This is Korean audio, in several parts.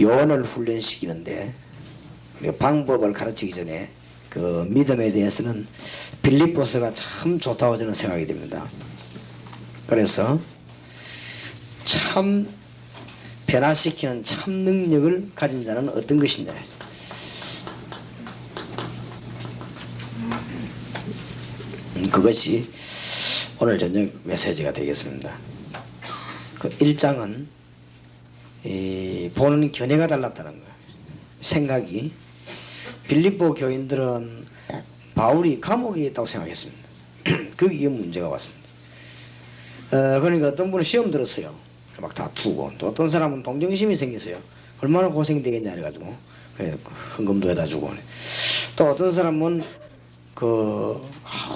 요원을 훈련시키는데 방법을 가르치기 전에 그 믿음에 대해서는 빌립보서가 참 좋다고 저는 생각이 됩니다. 그래서 참 변화시키는 참 능력을 가진 자는 어떤 것이냐, 그것이 오늘 저녁 메시지가 되겠습니다. 그 1장은 보는 견해가 달랐다는 거예요. 생각이. 빌립보 교인들은 바울이 감옥에 있다고 생각했습니다. 거기에 문제가 왔습니다. 그러니까 어떤 분은 시험 들었어요. 막 다투고, 또 어떤 사람은 동정심이 생겼어요. 얼마나 고생되겠냐 해가지고 그래 헌금도 해다 주고, 또 어떤 사람은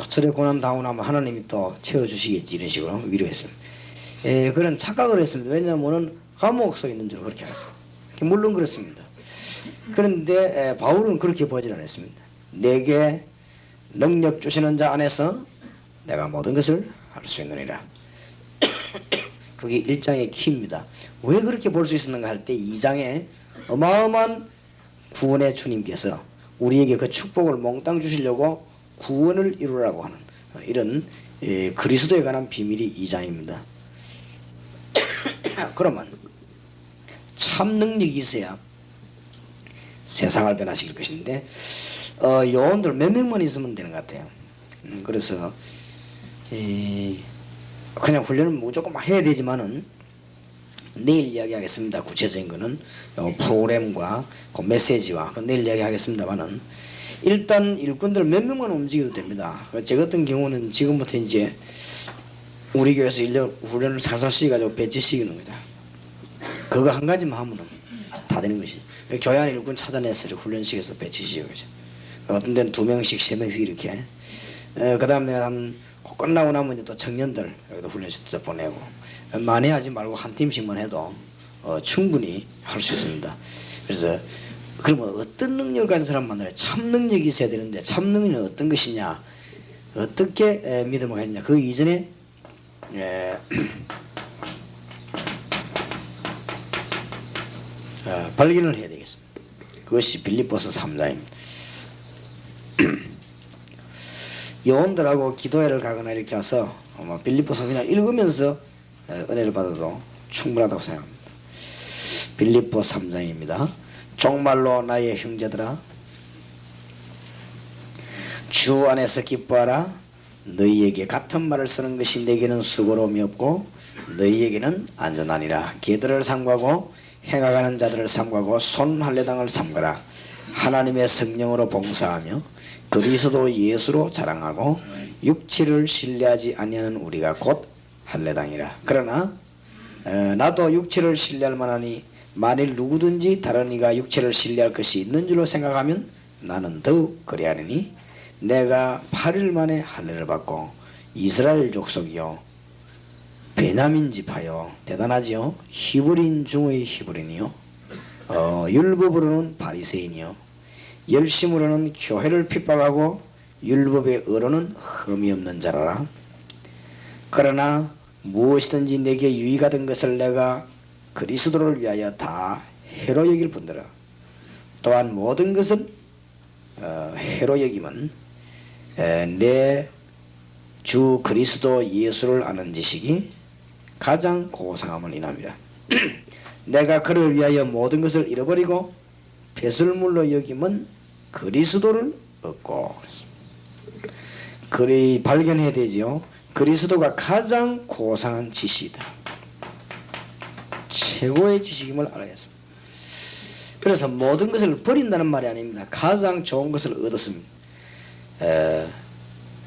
저래 고난 당하고 나면 하나님이 또 채워주시겠지 이런 식으로 위로했습니다. 그런 착각을 했습니다. 왜냐하면 감옥 속에 있는 줄 그렇게 알았어요. 물론 그렇습니다. 그런데 바울은 그렇게 보지 않았습니다. 내게 능력 주시는 자 안에서 내가 모든 것을 할 수 있느니라. 그게 1장의 키입니다. 왜 그렇게 볼 수 있었는가 할 때 2장에 어마어마한 구원의 주님께서 우리에게 그 축복을 몽땅 주시려고 구원을 이루라고 하는 이런 그리스도에 관한 비밀이 2장입니다. 그러면 참 능력이 있어야 세상을 변화시킬 것인데 요원들 몇 명만 있으면 되는 것 같아요. 그래서 그냥 훈련을 무조건 막 해야 되지만은 내일 이야기하겠습니다. 구체적인 거는 프로그램과 그 메시지와 내일 이야기하겠습니다만은 일단 일꾼들 몇 명만 움직여도 됩니다. 저 같은 경우는 지금부터 이제 우리 교회에서 1년 훈련을 살살 시켜가지고 배치시키는 거죠. 그거 한 가지만 하면은 다 되는 것이. 교회 안에 일꾼 찾아내서 훈련시켜서 배치시키는 거죠. 어떤 데는 2명씩 3명씩 이렇게. 그 다음에 끝나고 나면 이제 또 청년들 여기도 훈련시켜 보내고, 많이 하지 말고 한 팀씩만 해도 충분히 할 수 있습니다. 그래서 그러면 어떤 능력을 가진 사람 만나요? 참 능력이 있어야 되는데 참 능력은 어떤 것이냐, 어떻게 믿음을 가지냐, 그 이전에 발견을 해야 되겠습니다. 그것이 빌립보서 3장입니다. 요원들하고 기도회를 가거나 이렇게 와서 빌립보서 그냥 읽으면서 은혜를 받아도 충분하다고 생각합니다. 빌립보 3장입니다. 정말로 나의 형제들아, 주 안에서 기뻐하라. 너희에게 같은 말을 쓰는 것이 내게는 수고로움이 없고 너희에게는 안전하니라. 개들을 삼가고 행하가는 자들을 삼가고 손 할례당을 삼가라. 하나님의 성령으로 봉사하며 그리스도 예수로 자랑하고 육체를 신뢰하지 아니하는 우리가 곧 할례당이라. 그러나 나도 육체를 신뢰할 만하니 만일 누구든지 다른 이가 육체를 신뢰할 것이 있는 줄로 생각하면 나는 더욱 그리하리니 내가 8일 만에 할례를 받고 이스라엘 족속이요 베냐민 지파요, 대단하지요, 히브리인 중의 히브리인이요, 율법으로는 바리새인이요, 열심으로는 교회를 핍박하고 율법의 의로는 흠이 없는 자라라. 그러나 무엇이든지 내게 유익하던 것을 내가 그리스도를 위하여 다 해로 여길 뿐더러 또한 모든 것은 해로 여김은 내 주 그리스도 예수를 아는 지식이 가장 고상함을 인함이라. 내가 그를 위하여 모든 것을 잃어버리고 배설물로 여김은 그리스도를 얻고, 그리 발견해야 되지요. 그리스도가 가장 고상한 지식이다. 최고의 지식임을 알아야겠습니다. 그래서 모든 것을 버린다는 말이 아닙니다. 가장 좋은 것을 얻었습니다.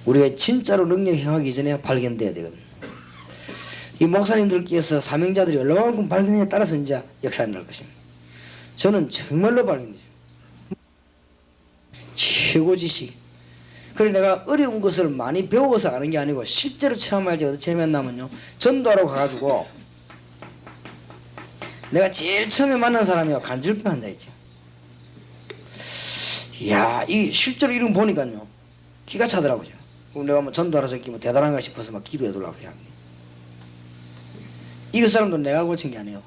우리가 진짜로 능력 행하기 전에 발견돼야 되거든요. 이 목사님들께서 사명자들이 얼마만큼 발견에 따라서 이제 역사가 날 것입니다. 저는 정말로 발견됐어요. 최고 지식. 그래서 내가 어려운 것을 많이 배워서 아는 게 아니고 실제로 체험할 때 어떻게 체험했냐면요, 전도하러 가가지고 내가 제일 처음에 만난 사람이 간질병 환자 있죠. 이야, 이 실제로 이런 거 보니까요 기가 차더라고요. 그럼 내가 뭐 전도하러서 뭐 대단한가 싶어서 막 기도해 달라고 해야 합니다. 이 사람도 내가 고친 게 아니에요.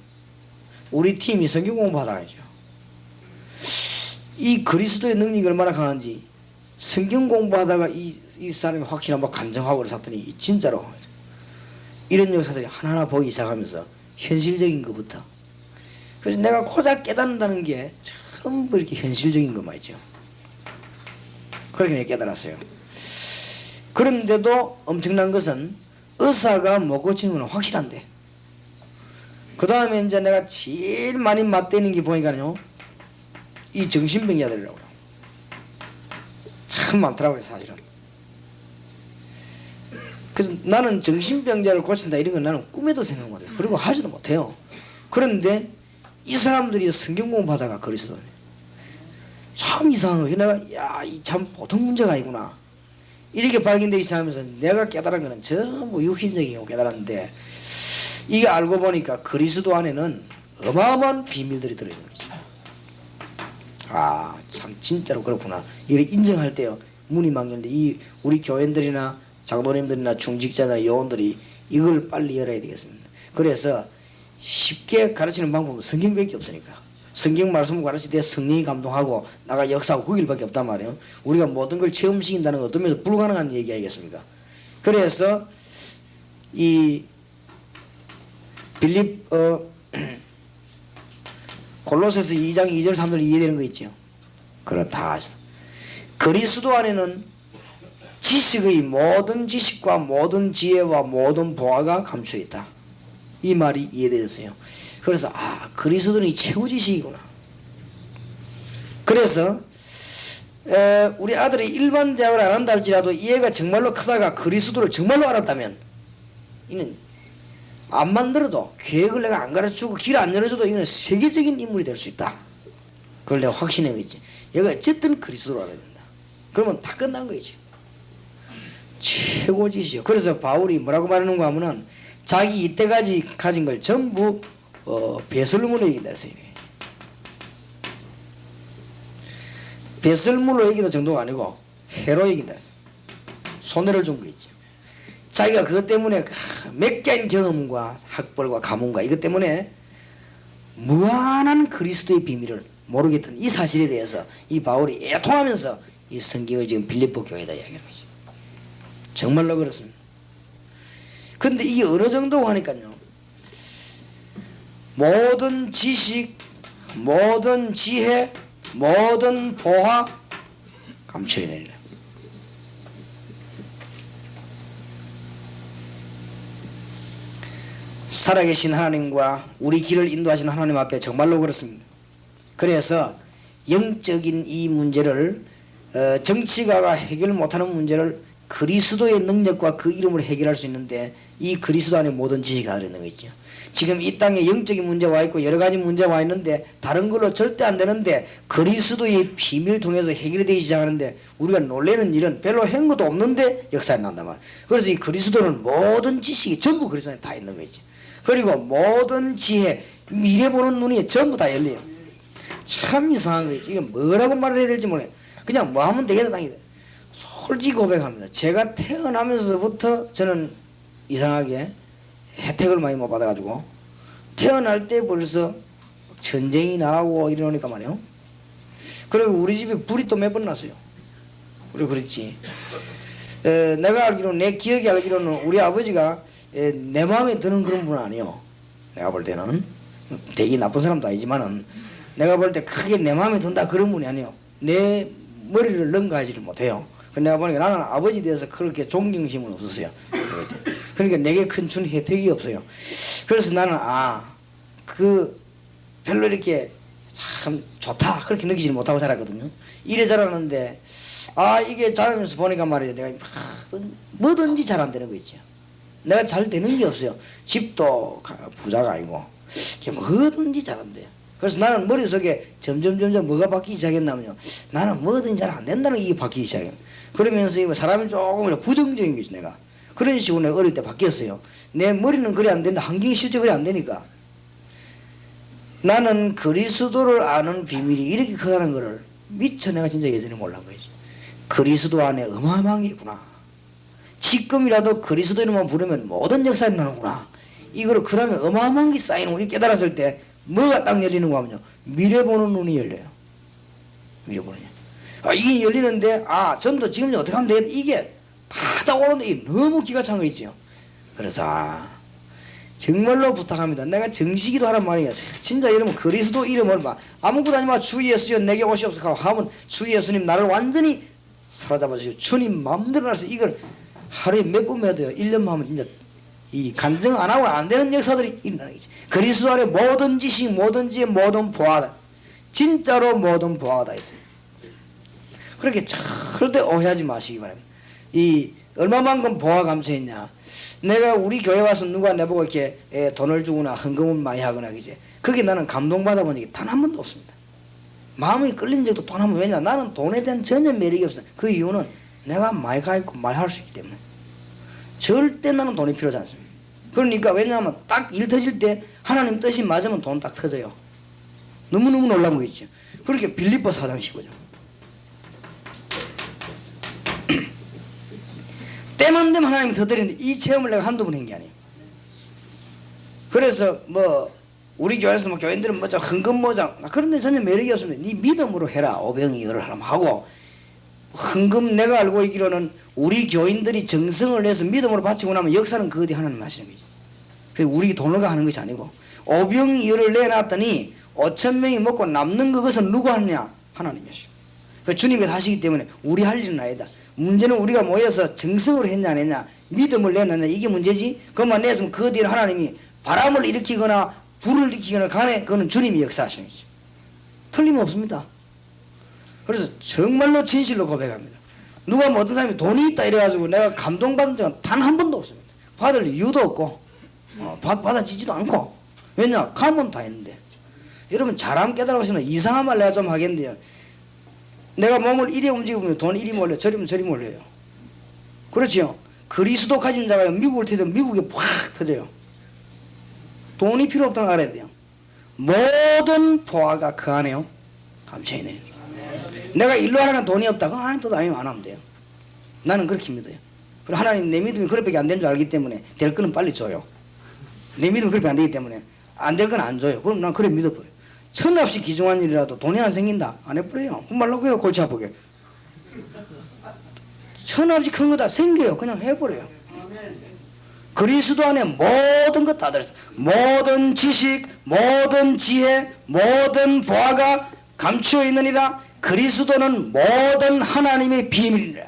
우리 팀이 성경 공부하다 하죠. 이 그리스도의 능력이 얼마나 강한지 성경 공부하다가 이 사람이 확실히 한번 간증하고 그랬더니 진짜로 이런 역사들이 하나하나 보기 시작하면서 현실적인 것부터, 그래서 내가 고작 깨닫는다는 게 전부 이렇게 현실적인 거 말이죠. 그렇게 내가 깨달았어요. 그런데도 엄청난 것은 의사가 못 고치는 건 확실한데, 그 다음에 이제 내가 제일 많이 맞대는 게 보니까요, 이 정신병자들이라고요. 참 많더라고요, 사실은. 그래서 나는 정신병자를 고친다 이런 건 나는 꿈에도 생각 못해요. 그리고 하지도 못해요. 그런데 이 사람들이 성경 공부하다가 그리스도네. 참 이상한 거예요. 내가 야, 이 참 보통 문제가 아니구나. 이렇게 발견되기 시작하면서 내가 깨달은 거는 전부 육신적인 거 깨달았는데, 이게 알고 보니까 그리스도 안에는 어마어마한 비밀들이 들어있는 거죠. 아, 참 진짜로 그렇구나. 이걸 인정할 때요, 문이 막 열는데, 이 우리 교인들이나 장로님들이나 중직자나 요원들이 이걸 빨리 열어야 되겠습니다. 그래서 쉽게 가르치는 방법은 성경밖에 없으니까, 성경 말씀을 가르칠 때 성령이 감동하고 나가 역사하고 그 길밖에 없단 말이에요. 우리가 모든 걸 체험시킨다는 건 어떤 면에서 불가능한 얘기 아니겠습니까? 그래서 이 골로새서 2장 2절 3절 이해되는 거 있죠. 그렇다. 그리스도 안에는 지식의 모든 지식과 모든 지혜와 모든 보화가 감추어 있다. 이 말이 이해되었어요. 그래서 아, 그리스도는 최고 지식이구나. 그래서 우리 아들이 일반 대학을 안 한다 할지라도 이해가 정말로 크다가 그리스도를 정말로 알았다면, 이는 안 만들어도 계획을 내가 안 가르쳐주고 길 안 열어줘도 이거는 세계적인 인물이 될 수 있다. 그걸 내가 확신해 거지. 얘가 어쨌든 그리스도를 알아야 된다. 그러면 다 끝난 거지. 최고지시죠. 그래서 바울이 뭐라고 말하는가 하면은 자기 이때까지 가진 걸 전부 배설물로 얘기한다 했어요. 배설물로 얘기도 정도가 아니고 해로 얘기한다 했어요. 손해를 준 거 있죠. 자기가 그것 때문에 몇 개인 경험과 학벌과 가문과 이것 때문에 무한한 그리스도의 비밀을 모르겠던 이 사실에 대해서 이 바울이 애통하면서 이 성경을 지금 빌립보 교회에다 이야기하는 거죠. 정말로 그렇습니다. 그런데 이게 어느 정도 하니까요, 모든 지식, 모든 지혜, 모든 보화 감춰내려. 살아계신 하나님과 우리 길을 인도하시는 하나님 앞에 정말로 그렇습니다. 그래서 영적인 이 문제를 정치가가 해결 못하는 문제를 그리스도의 능력과 그 이름으로 해결할 수 있는데, 이 그리스도 안에 모든 지식이 들어있는 거 있죠. 지금 이 땅에 영적인 문제가 와 있고 여러 가지 문제가 와 있는데 다른 걸로 절대 안 되는데 그리스도의 비밀을 통해서 해결이 되기 시작하는데, 우리가 놀라는 일은 별로 한 것도 없는데 역사에 난단 말이에요. 그래서 이 그리스도는 모든 지식이 전부 그리스도 안에 다 있는 거지. 그리고 모든 지혜, 미래 보는 눈이 전부 다 열려요. 참 이상한 거지. 이게 뭐라고 말을 해야 될지 모르겠어요. 그냥 뭐 하면 되겠다 당이다. 솔직히 고백합니다. 제가 태어나면서부터 저는 이상하게 혜택을 많이 못 받아가지고, 태어날 때 벌써 전쟁이 나고 이러니까 말이에요. 그리고 우리 집에 불이 또 몇 번 났어요. 그리고 그랬지. 내가 알기로는, 내 기억이 알기로는 우리 아버지가 내 마음에 드는 그런 분은 아니에요. 내가 볼 때는 되게 나쁜 사람도 아니지만은 내가 볼 때 크게 내 마음에 든다 그런 분이 아니에요. 내 머리를 능가하지를 못해요. 내가 보니까 나는 아버지에 대해서 그렇게 존경심은 없었어요. 그러니까 내게 큰 준 혜택이 없어요. 그래서 나는 별로 이렇게 참 좋다 그렇게 느끼지 못하고 자랐거든요. 이래 자랐는데 이게 자라면서 보니까 말이죠, 내가 뭐든지 잘 안 되는 거 있죠. 내가 잘 되는 게 없어요. 집도 부자가 아니고 뭐든지 잘 안 돼요. 그래서 나는 머릿속에 점점 뭐가 바뀌기 시작했냐면요, 나는 뭐든지 잘 안 된다는 게 바뀌기 시작해요. 그러면서 사람이 조금 부정적인 거지. 내가 그런 식으로 내가 어릴 때 바뀌었어요. 내 머리는 그래 안 되는데 환경이 실제 그래 안 되니까, 나는 그리스도를 아는 비밀이 이렇게 크다는 거를 미처 내가 진짜 예전에 몰란 거지. 그리스도 안에 어마어마한 게 있구나. 지금이라도 그리스도 이름만 부르면 모든 역사가 나는구나. 이거를 그러면 어마어마한 게 쌓이는, 우리 깨달았을 때 뭐가 딱 열리는 거 하면요, 미래 보는 눈이 열려요. 밀어버리냐. 이게 열리는데 전도 지금 어떻게 하면 되겠다. 이게 다 오는데 너무 기가 찬 거 있죠. 그래서 정말로 부탁합니다. 내가 정식이도 하란 말이야. 진짜 이러면 그리스도 이름을 막 아무것도 아니면 주 예수여 내게 오시옵소서 하면 주 예수님 나를 완전히 사로잡아 주시고 주님 마음대로 나서 이걸 하루에 몇 번 해야 돼요. 1년만 하면 진짜 이 간증 안 하고 안 되는 역사들이 일어나는 거지. 그리스도 안에 모든 지식 모든 지혜 모든 보아다. 진짜로 모든 보아다 있어요. 그렇게 절대 오해하지 마시기 바랍니다. 이 얼마만큼 보아 감춰있냐. 내가 우리 교회 와서 누가 내보고 이렇게 돈을 주거나 헌금을 많이 하거나 그제 그게 나는 감동받아 본 적이 단 한 번도 없습니다. 마음이 끌린 적도 단 한 번. 왜냐 나는 돈에 대한 전혀 매력이 없어. 그 이유는 내가 많이 가있고 많이 할 수 있기 때문에 절대 나는 돈이 필요하지 않습니다. 그러니까 왜냐하면 딱 일 터질 때 하나님 뜻이 맞으면 돈 딱 터져요. 너무너무 놀라운 거 있죠. 그렇게 빌립보 사장시고죠. 때만 되면 하나님이 더 드리는데 이 체험을 내가 한두 번 한 게 아니에요. 그래서 뭐 우리 교회에서 뭐 교인들은 뭐죠 헌금 뭐죠 그런 데 전혀 매력이 없습니다. 네 믿음으로 해라. 오병이어를 하면 하고 헌금 내가 알고 있기로는 우리 교인들이 정성을 내서 믿음으로 바치고 나면 역사는 그 어디 하나님 하시는 거지. 그게 우리 돈으로 하는 것이 아니고 오병이어를 내놨더니 5,000명이 먹고 남는 그것은 누가 하느냐 하나님이시오. 그 주님께서 하시기 때문에 우리 할 일은 아니다. 문제는 우리가 모여서 정성으로 했냐 안 했냐 믿음을 내놨냐 이게 문제지. 그것만 냈으면 그 뒤에 하나님이 바람을 일으키거나 불을 일으키거나 간에 그거는 주님이 역사하시는 거죠. 틀림없습니다. 그래서 정말로 진실로 고백합니다. 누가 뭐 어떤 사람이 돈이 있다 이래가지고 내가 감동받은 적은 단 한 번도 없습니다. 받을 이유도 없고 받아지지도 않고. 왜냐 가면 다 했는데. 여러분 잘하면 깨달아보시면 이상한 말 내가 좀 하겠는데요. 내가 몸을 이리 움직이면 돈 이리 몰려 저리 몰려요. 그렇지요. 그리스도 가진 자가 미국을 터지면 미국에 팍 터져요. 돈이 필요 없다는 걸 알아야 돼요. 모든 보화가 그 안에요. 감춰있네요. 내가 일로 하라는 돈이 없다고 하나님도 아니면 안 하면 돼요. 나는 그렇게 믿어요. 그리고 하나님 내 믿음이 그렇게밖에 안 되는 줄 알기 때문에 될 거는 빨리 줘요. 내 믿음이 그렇게 안 되기 때문에 안 될 건 안 줘요. 그럼 난 그래 믿어버려요. 천없이 기중한 일이라도 돈이 안 생긴다 안 해버려요. 정말로 그요 골치 아프게. 천없이 큰 거 다 생겨요. 그냥 해버려요. 그리스도 안에 모든 것 다 들었어. 모든 지식 모든 지혜 모든 보화가 감추어 있느니라. 그리스도는 모든 하나님의 비밀이라.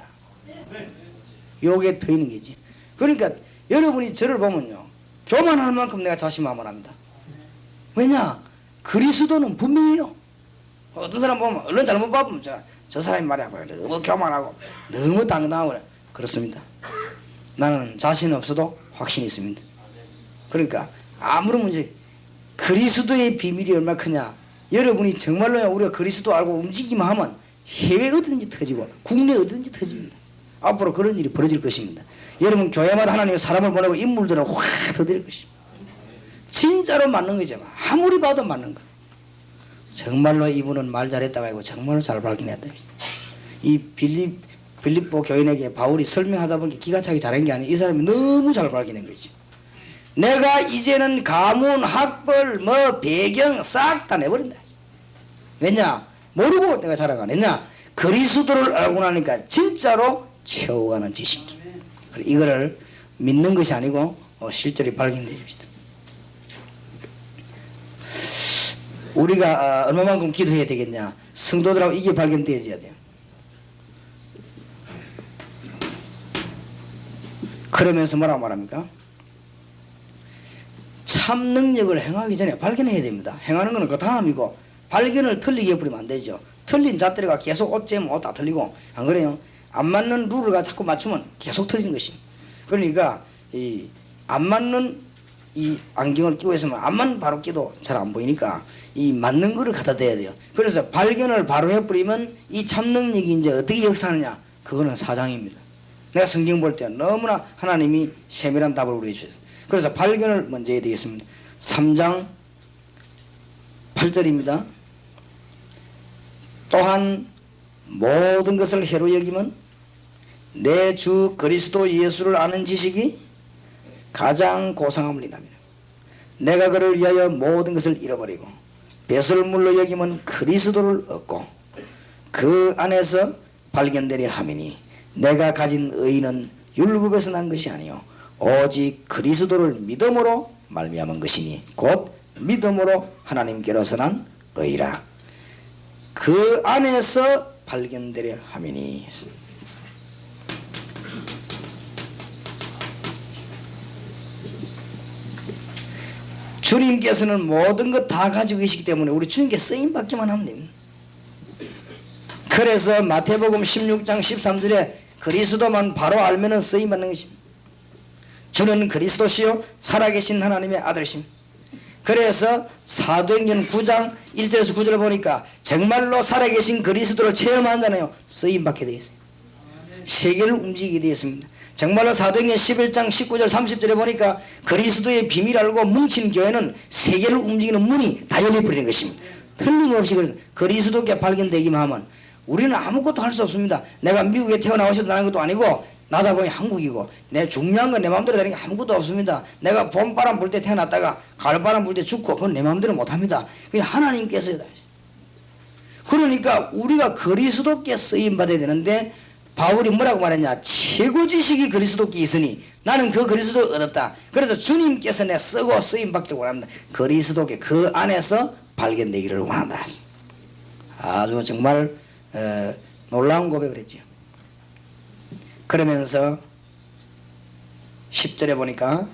요게 더 있는 게지. 그러니까 여러분이 저를 보면요 교만할 만큼 내가 자신만을 합니다. 왜냐 그리스도는 분명해요. 어떤 사람 보면 얼른 잘못 봐보면 저 사람이 말이야 너무 교만하고 너무 당당하고 그래. 그렇습니다. 나는 자신 없어도 확신이 있습니다. 그러니까 아무런 문제 그리스도의 비밀이 얼마나 크냐. 여러분이 정말로 우리가 그리스도 알고 움직이기만 하면 해외 어디든지 터지고 국내 어디든지 터집니다. 앞으로 그런 일이 벌어질 것입니다. 여러분 교회마다 하나님의 사람을 보내고 인물들을 확 터뜨릴 것입니다. 진짜로 맞는 거죠. 아무리 봐도 맞는 거. 정말로 이분은 말 잘했다고 하고 정말로 잘 발견했다. 이 빌립보 교인에게 바울이 설명하다 보니 기가 차게 잘한 게 아니에요. 이 사람이 너무 잘 발견한 거지. 내가 이제는 가문, 학벌, 뭐 배경 싹 다 내버린다. 왜냐? 모르고 내가 자랑 안 했냐? 그리스도를 알고 나니까 진짜로 최후가는 지식이. 이거를 믿는 것이 아니고 실제로 발견되어 줍시다. 우리가 얼마만큼 기도해야 되겠냐? 성도들하고 이게 발견되어져야 돼요. 그러면서 뭐라고 말합니까? 참 능력을 행하기 전에 발견해야 됩니다. 행하는 것은 그 다음이고 발견을 틀리게 해버리면 안 되죠. 틀린 잣대가 계속 옷 재면 옷 다 틀리고 안 그래요? 안 맞는 룰을 자꾸 맞추면 계속 틀리는 것입니다. 그러니까 안 맞는 이 안경을 끼고 있으면 안만 바로 끼도 잘 안 보이니까 이 맞는 거를 갖다 대야 돼요. 그래서 발견을 바로 해버리면 이 참 능력이 이제 어떻게 역사하느냐 그거는 사장입니다. 내가 성경 볼 때 너무나 하나님이 세밀한 답을 우리에게 주셨어요. 그래서 발견을 먼저 해야 되겠습니다. 3장 8절입니다. 또한 모든 것을 해로 여기면 내 주 그리스도 예수를 아는 지식이 가장 고상함을 인합니다. 내가 그를 위하여 모든 것을 잃어버리고 배설물로 여기면 그리스도를 얻고 그 안에서 발견되려 함이니 내가 가진 의는 율법에서 난 것이 아니요 오직 그리스도를 믿음으로 말미암은 것이니 곧 믿음으로 하나님께로서 난 의라. 그 안에서 발견되려 함이니. 주님께서는 모든 것 다 가지고 계시기 때문에 우리 주님께 쓰임 받기만 하면 됩니다. 그래서 마태복음 16장 13절에 그리스도만 바로 알면은 쓰임 받는 것입니다. 주는 그리스도시요 살아계신 하나님의 아들이심. 그래서 사도행전 9장 1절에서 9절을 보니까 정말로 살아계신 그리스도를 체험한다네요. 쓰임 받게 되어 있어요. 세계를 움직이게 되어 있습니다. 정말로 사도행전 11장 19절 30절에 보니까 그리스도의 비밀 알고 뭉친 교회는 세계를 움직이는 문이 다 열려버리는 것입니다. 틀림없이 그리스도께 발견되기만 하면 우리는 아무것도 할 수 없습니다. 내가 미국에 태어나서 나는 것도 아니고 나다 보니 한국이고 내 중요한 건 내 마음대로 되는 게 아무것도 없습니다. 내가 봄바람 불 때 태어났다가 가을바람 불 때 죽고 그건 내 마음대로 못합니다. 그냥 하나님께서. 그러니까 우리가 그리스도께 쓰임받아야 되는데 바울이 뭐라고 말했냐. 최고 지식이 그리스도께 있으니 나는 그 그리스도를 얻었다. 그래서 주님께서 내 쓰고 쓰임받기를 원한다. 그리스도께 그 안에서 발견되기를 원한다. 아주 정말 놀라운 고백을 했죠. 그러면서 10절에 보니까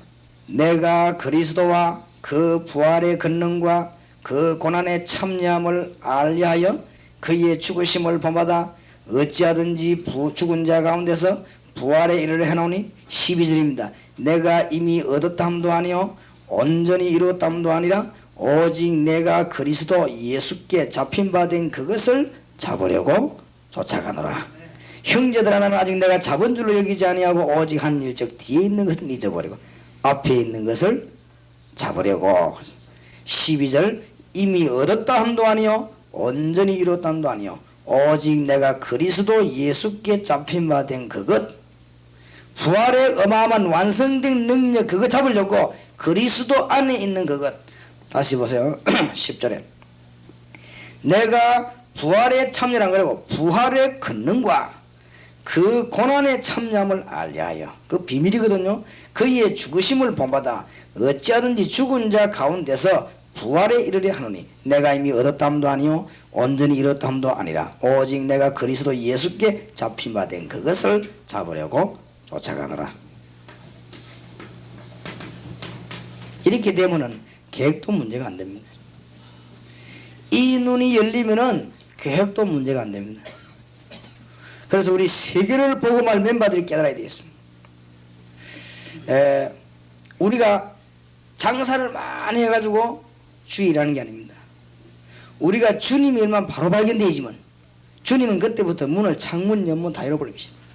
내가 그리스도와 그 부활의 권능과 그 고난의 참여함을 알리하여 그의 죽으심을 본받아 어찌하든지 죽은 자 가운데서 부활에 이르려 해놓으니 12절입니다. 내가 이미 얻었다 함도 아니요 온전히 이루었다 함도 아니라 오직 내가 그리스도 예수께 잡힌 바 된 그것을 잡으려고 쫓아가노라. 형제들아 나는 아직 내가 잡은 줄로 여기지 아니하고 오직 한 일적 뒤에 있는 것은 잊어버리고 앞에 있는 것을 잡으려고. 12절 이미 얻었다 함도 아니요 온전히 이뤘다 함도 아니요 오직 내가 그리스도 예수께 잡힌 바 된 그것 부활의 어마어마한 완성된 능력 그거 잡으려고 그리스도 안에 있는 그것. 다시 보세요. 10절에 내가 부활에 참여한 거라고 부활의 권능과 그 고난에 참여함을 알리하여 그 비밀이거든요. 그의 죽으심을 본받아 어찌하든지 죽은 자 가운데서 부활에 이르려 하노니 내가 이미 얻었다 함도 아니요 온전히 이뤘다 함도 아니라 오직 내가 그리스도 예수께 잡힌 바 된 그것을 잡으려고 쫓아가노라. 이렇게 되면은 계획도 문제가 안 됩니다. 이 눈이 열리면은 계획도 문제가 안 됩니다. 그래서 우리 세계를 복음할 멤버들이 깨달아야 되겠습니다. 우리가 장사를 많이 해가지고 주의라는 게 아닙니다. 우리가 주님의 일만 바로 발견되지만 주님은 그때부터 문을 창문 연문 다 열어버리십니다.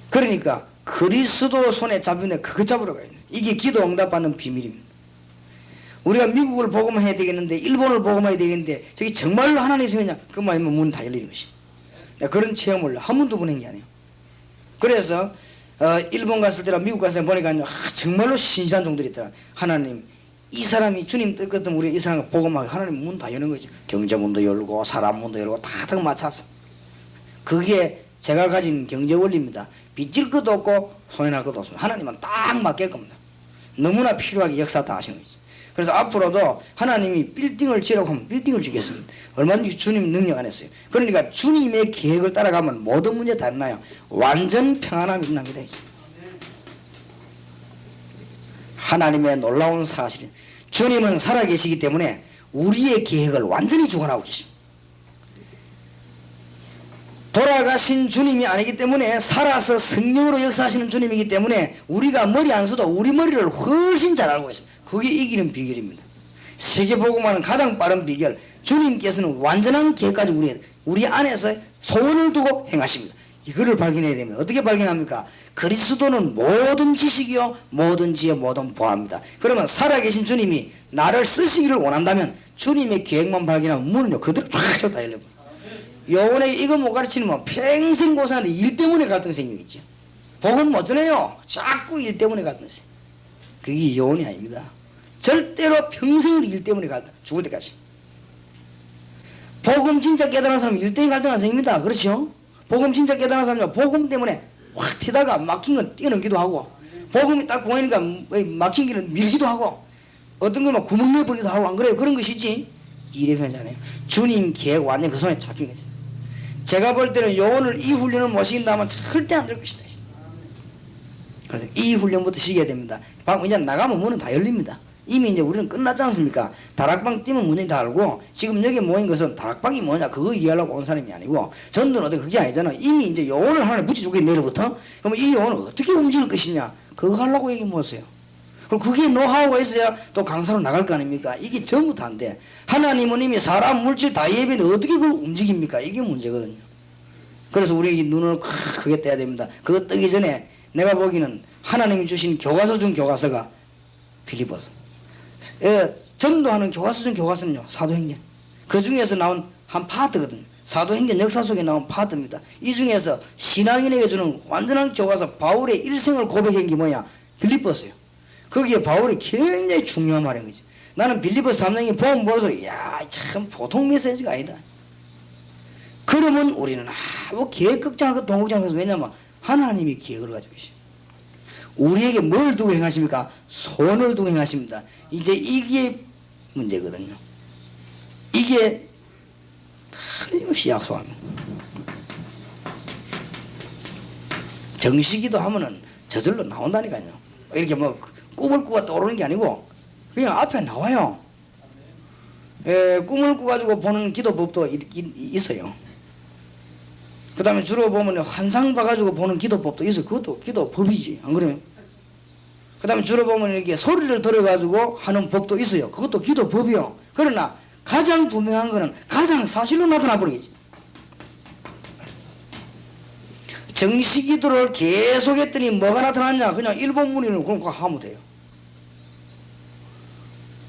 그러니까 그리스도 손에 잡히면 그거 잡으러 가야 돼요. 이게 기도 응답받는 비밀입니다. 우리가 미국을 복음해야 되겠는데 일본을 복음해야 되겠는데 저기 정말로 하나님의 소리냐 그만 하면 문 다 열리는 것입니다. 그런 체험을 한 번 두 번 한 게 아니에요. 그래서 일본 갔을 때랑 미국 갔을 때 보니까 정말로 신실한 종들이 있더라. 하나님 이 사람이 주님 뜻 같으면 우리 이 사람을 복음하게 하나님 문 다 여는 거죠. 경제문도 열고 사람 문도 열고 다 맞춰서. 그게 제가 가진 경제 원리입니다. 빚질 것도 없고 손해 날 것도 없습니다. 하나님은 딱 맞게끔 너무나 필요하게 역사 다 하시는 거죠. 그래서 앞으로도 하나님이 빌딩을 지으라고 하면 빌딩을 지겠습니다. 얼마든지 주님 능력 안 했어요. 그러니까 주님의 계획을 따라가면 모든 문제 다 나요. 완전 평안함이 일어납니다. 하나님의 놀라운 사실은 주님은 살아계시기 때문에 우리의 계획을 완전히 주관하고 계십니다. 돌아가신 주님이 아니기 때문에 살아서 성령으로 역사하시는 주님이기 때문에 우리가 머리 안 써도 우리 머리를 훨씬 잘 알고 있습니다. 그게 이기는 비결입니다. 세계복음화는 가장 빠른 비결. 주님께서는 완전한 계획까지 우리 안에서 소원을 두고 행하십니다. 이거를 발견해야 됩니다. 어떻게 발견합니까? 그리스도는 모든 지식이요 모든 지혜 모든 보합니다. 그러면 살아계신 주님이 나를 쓰시기를 원한다면 주님의 계획만 발견하면 문은요 그대로 쫙 다 열려버립니다. 요원에게 이거 못 가르치면 평생 고생하는데 일 때문에 갈등 생기겠죠. 복음 못 전해요. 자꾸 일 때문에 갈등 생겨. 그게 요원이 아닙니다. 절대로 평생을 일 때문에 갈등 죽을 때까지. 복음 진짜 깨달은 사람은 1등이 갈등한 선생입니다. 그렇죠? 복음 진짜 깨달은 사람은 복음 때문에 확 튀다가 막힌 건 뛰어넘기도 하고, 복음이 딱 보이니까 막힌 길은 밀기도 하고, 어떤 건 막 구멍 내버리기도 하고, 안 그래요? 그런 것이지 이래 편하잖아요. 주님 계획 완전 그 손에 잡힌 것이다. 제가 볼 때는 요원을 이 훈련을 못 시킨다면 절대 안 될 것이다. 그래서 이 훈련부터 시켜야 됩니다. 이제 나가면 문은 다 열립니다. 이미 이제 우리는 끝났지 않습니까? 다락방 뛰면 문이 다 알고, 지금 여기 모인 것은 다락방이 뭐냐 그거 이해하려고 온 사람이 아니고, 전도는 어떻게 그게 아니잖아. 이미 이제 요원을 하나에 붙여주고 내일부터, 그러면 이 요원을 어떻게 움직일 것이냐 그거 하려고 얘기 못해요. 그럼 그게 노하우가 있어야 또 강사로 나갈 거 아닙니까? 이게 전부 다 안 돼. 하나님은 이미 사람 물질 다 예비인데 어떻게 그걸 움직입니까? 이게 문제거든요. 그래서 우리 눈을 크게 떼야 됩니다. 그거 뜨기 전에 내가 보기에는 하나님이 주신 교과서 중 교과서가 빌립보서. 전도하는 교과서 중 교과서는요, 사도행전. 그 중에서 나온 한 파트거든요. 사도행전 역사 속에 나온 파트입니다. 이 중에서 신앙인에게 주는 완전한 교과서, 바울의 일생을 고백한 게 뭐냐? 빌립보서예요. 거기에 바울이 굉장히 중요한 말인 거지. 나는 빌립보서 3장이 보면 볼수록 이야 참 보통 메시지가 아니다. 그러면 우리는 뭐 계획극장할 것 동극장할 것, 왜냐면 하나님이 계획을 가지고 계시. 우리에게 뭘 두고 행하십니까? 손을 두고 행하십니다. 이제 이게 문제거든요. 이게 틀림없이 약속합니다. 정식기도 하면은 저절로 나온다니까요. 이렇게 뭐 꿈을 꾸가 떠오르는 게 아니고 그냥 앞에 나와요. 꿈을 꾸가지고 보는 기도법도 있어요. 그 다음에 주로 보면 환상 봐가지고 보는 기도법도 있어요. 그것도 기도법이지, 안 그래요? 그 다음에 주로 보면 이렇게 소리를 들어가지고 하는 법도 있어요. 그것도 기도법이요. 그러나 가장 분명한 거는 가장 사실로 나타나 버리겠지. 정식기도를 계속 했더니 뭐가 나타났냐? 그냥 일본 문의는 그런 거 하면 돼요.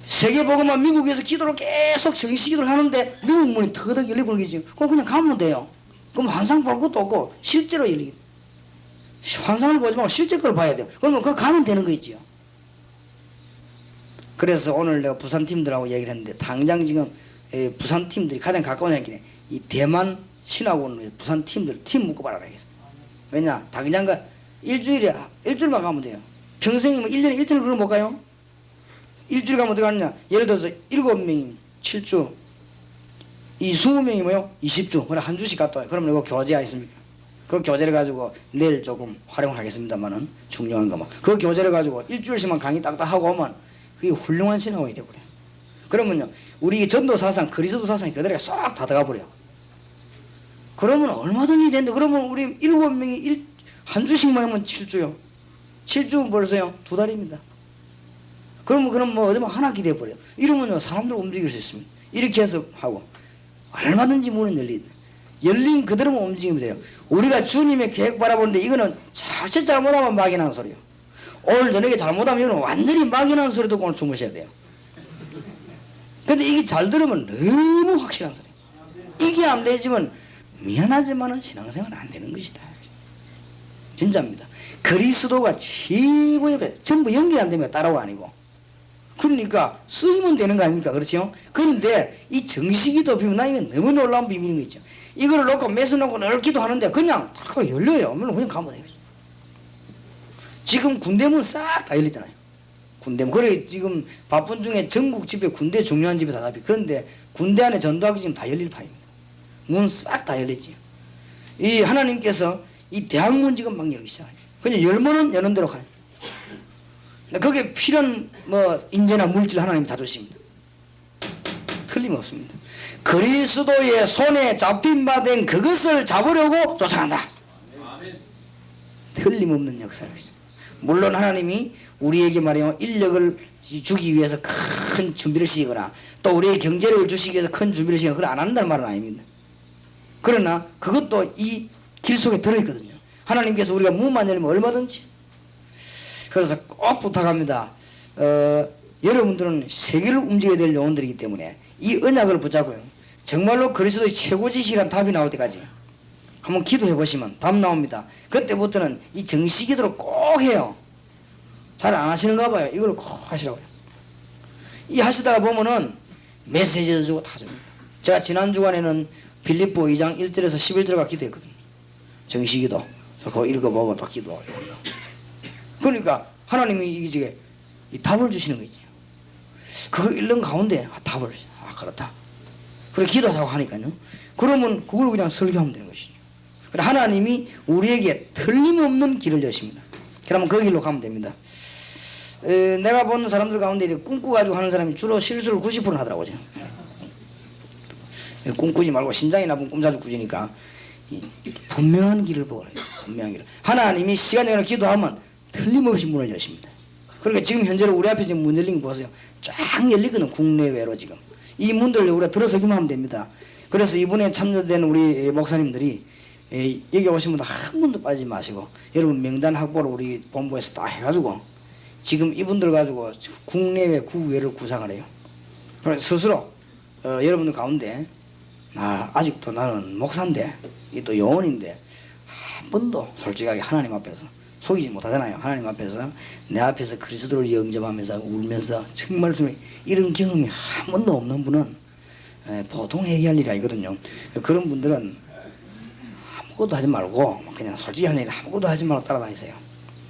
세계복음만 미국에서 기도를 계속 정식기도를 하는데 미국 문이 터덕 열려버리겠지. 그럼 그냥 가면 돼요. 그럼 환상 볼 것도 없고 실제로 열리게. 환상을 보지 말고 실제 걸 봐야 돼요. 그러면 그거 가면 되는 거 있지요. 그래서 오늘 내가 부산 팀들하고 얘기를 했는데, 당장 지금 부산 팀들이 가장 가까운 얘기네. 이 대만 신학원 부산 팀들 팀 묶어봐라 하겠어. 왜냐? 당장 일주일만 가면 돼요. 평생이면 1년에 1천을 그걸 못 가요? 일주일 가면 어떻게 하느냐? 예를 들어서 7명이 7주, 이 20명이 뭐요? 20주. 그래 한 주씩 갔다 와요. 그러면 이거 교재 아니습니까? 그 교재를 가지고 내일 조금 활용하겠습니다만은 중요한 거만. 그 교재를 가지고 일주일씩만 강의 딱딱 하고 오면 그게 훌륭한 신학원이 되어버려요. 그러면요, 우리 전도 사상, 그리스도 사상이 그대로 쏙 다 들어가 버려요. 그러면 얼마든지 되는데, 그러면 우리 7명이 한 주씩만 하면 7주요. 7주면 벌써요 2달입니다. 그럼 뭐 어디면 한 학기 돼버려요. 이러면요 사람들 움직일 수 있습니다. 이렇게 해서 하고 얼마든지 문은 열린 그대로만 움직이면 돼요. 우리가 주님의 계획 바라보는데 이거는 자칫 잘못하면 막연한 소리예요. 오늘 저녁에 잘못하면 이거는 완전히 막연한 소리 듣고 오늘 주무셔야 돼요. 근데 이게 잘 들으면 너무 확실한 소리예요. 이게 안 되지만 미안하지만은 신앙생활은 안 되는 것이다. 진짜입니다. 그리스도가 최고의, 전부 연결 안 되면 따라가 아니고. 그러니까 쓰이면 되는 거 아닙니까? 그렇죠? 그런데 이 정식기도 비밀, 나 이거 너무 놀라운 비밀인 거 있죠. 이거를 놓고 매수 놓고 늘 기도하는데 그냥 다 열려요. 물론 그냥 가면 돼요. 지금 군대문 싹 다 열리잖아요. 군대문. 그래 지금 바쁜 중에 전국 집회, 군대 중요한 집회 다 답이. 그런데 군대 안에 전도하기 지금 다 열릴 판입니다. 문 싹 다 열리지. 이 하나님께서 이 대학문 지금 막 열기 시작하죠. 그냥 열면은 여는 대로 가요. 거기에 필요한 뭐 인재나 물질 하나님이 다 주십니다. 틀림없습니다. 그리스도의 손에 잡힌 바 된 그것을 잡으려고 쫓아간다. 틀림없는 역사를 하십니다. 물론 하나님이 우리에게 말이요 인력을 주기 위해서 큰 준비를 시키거나 또 우리의 경제를 주시기 위해서 큰 준비를 시키거나 그걸 안 한다는 말은 아닙니다. 그러나 그것도 이 길 속에 들어있거든요. 하나님께서 우리가 문만 열면 얼마든지. 그래서 꼭 부탁합니다. 여러분들은 세계를 움직여야 될 영혼들이기 때문에 이 언약을 붙잡고요. 정말로 그리스도의 최고지시란 답이 나올 때까지 한번 기도해 보시면 답 나옵니다. 그때부터는 이 정식기도를 꼭 해요. 잘 안 하시는가 봐요. 이걸 꼭 하시라고요. 이 하시다가 보면은 메시지도 주고 다 줍니다. 제가 지난 주간에는 빌립보 2장 1절에서 11절과 기도했거든요. 정식기도. 그거 읽어보고 또 기도하고. 그러니까 하나님이 이게 답을 주시는 거지. 그거 읽는 가운데 답을 그렇다. 그래 기도하자고 하니까요. 그러면 그걸 그냥 설교하면 되는 것이죠. 그래 하나님이 우리에게 틀림없는 길을 여십니다. 그러면 그 길로 가면 됩니다. 내가 본 사람들 가운데 꿈꾸가지고 하는 사람이 주로 실수를 90% 하더라고요. 꿈꾸지 말고 신장이 나쁜 꿈 자주 꾸지니까 분명한 길을 보라. 분명한 길을. 하나님이 시간적으로 기도하면 틀림없이 문을 여십니다. 그러니까 지금 현재로 우리 앞에 지금 문 열린 거 보세요. 쫙 열리거든. 국내외로 지금. 이 문들을 우리가 들어서기만 하면 됩니다. 그래서 이번에 참여된 우리 목사님들이 여기 오신 분들 한 분도 빠지지 마시고 여러분 명단 확보를 우리 본부에서 다 해가지고 지금 이분들 가지고 국내외 국외를 구상을 해요. 그래서 스스로 여러분들 가운데 아직도 나는 목사인데 이 또 요원인데 한 번도 솔직하게 하나님 앞에서 속이지 못하잖아요. 하나님 앞에서 내 앞에서 그리스도를 영접하면서 울면서 정말 이런 경험이 한 번도 없는 분은 보통 얘기할 일이 아니거든요. 그런 분들은 아무것도 하지 말고 그냥 솔직히 하는 일 아무것도 하지 말고 따라다니세요.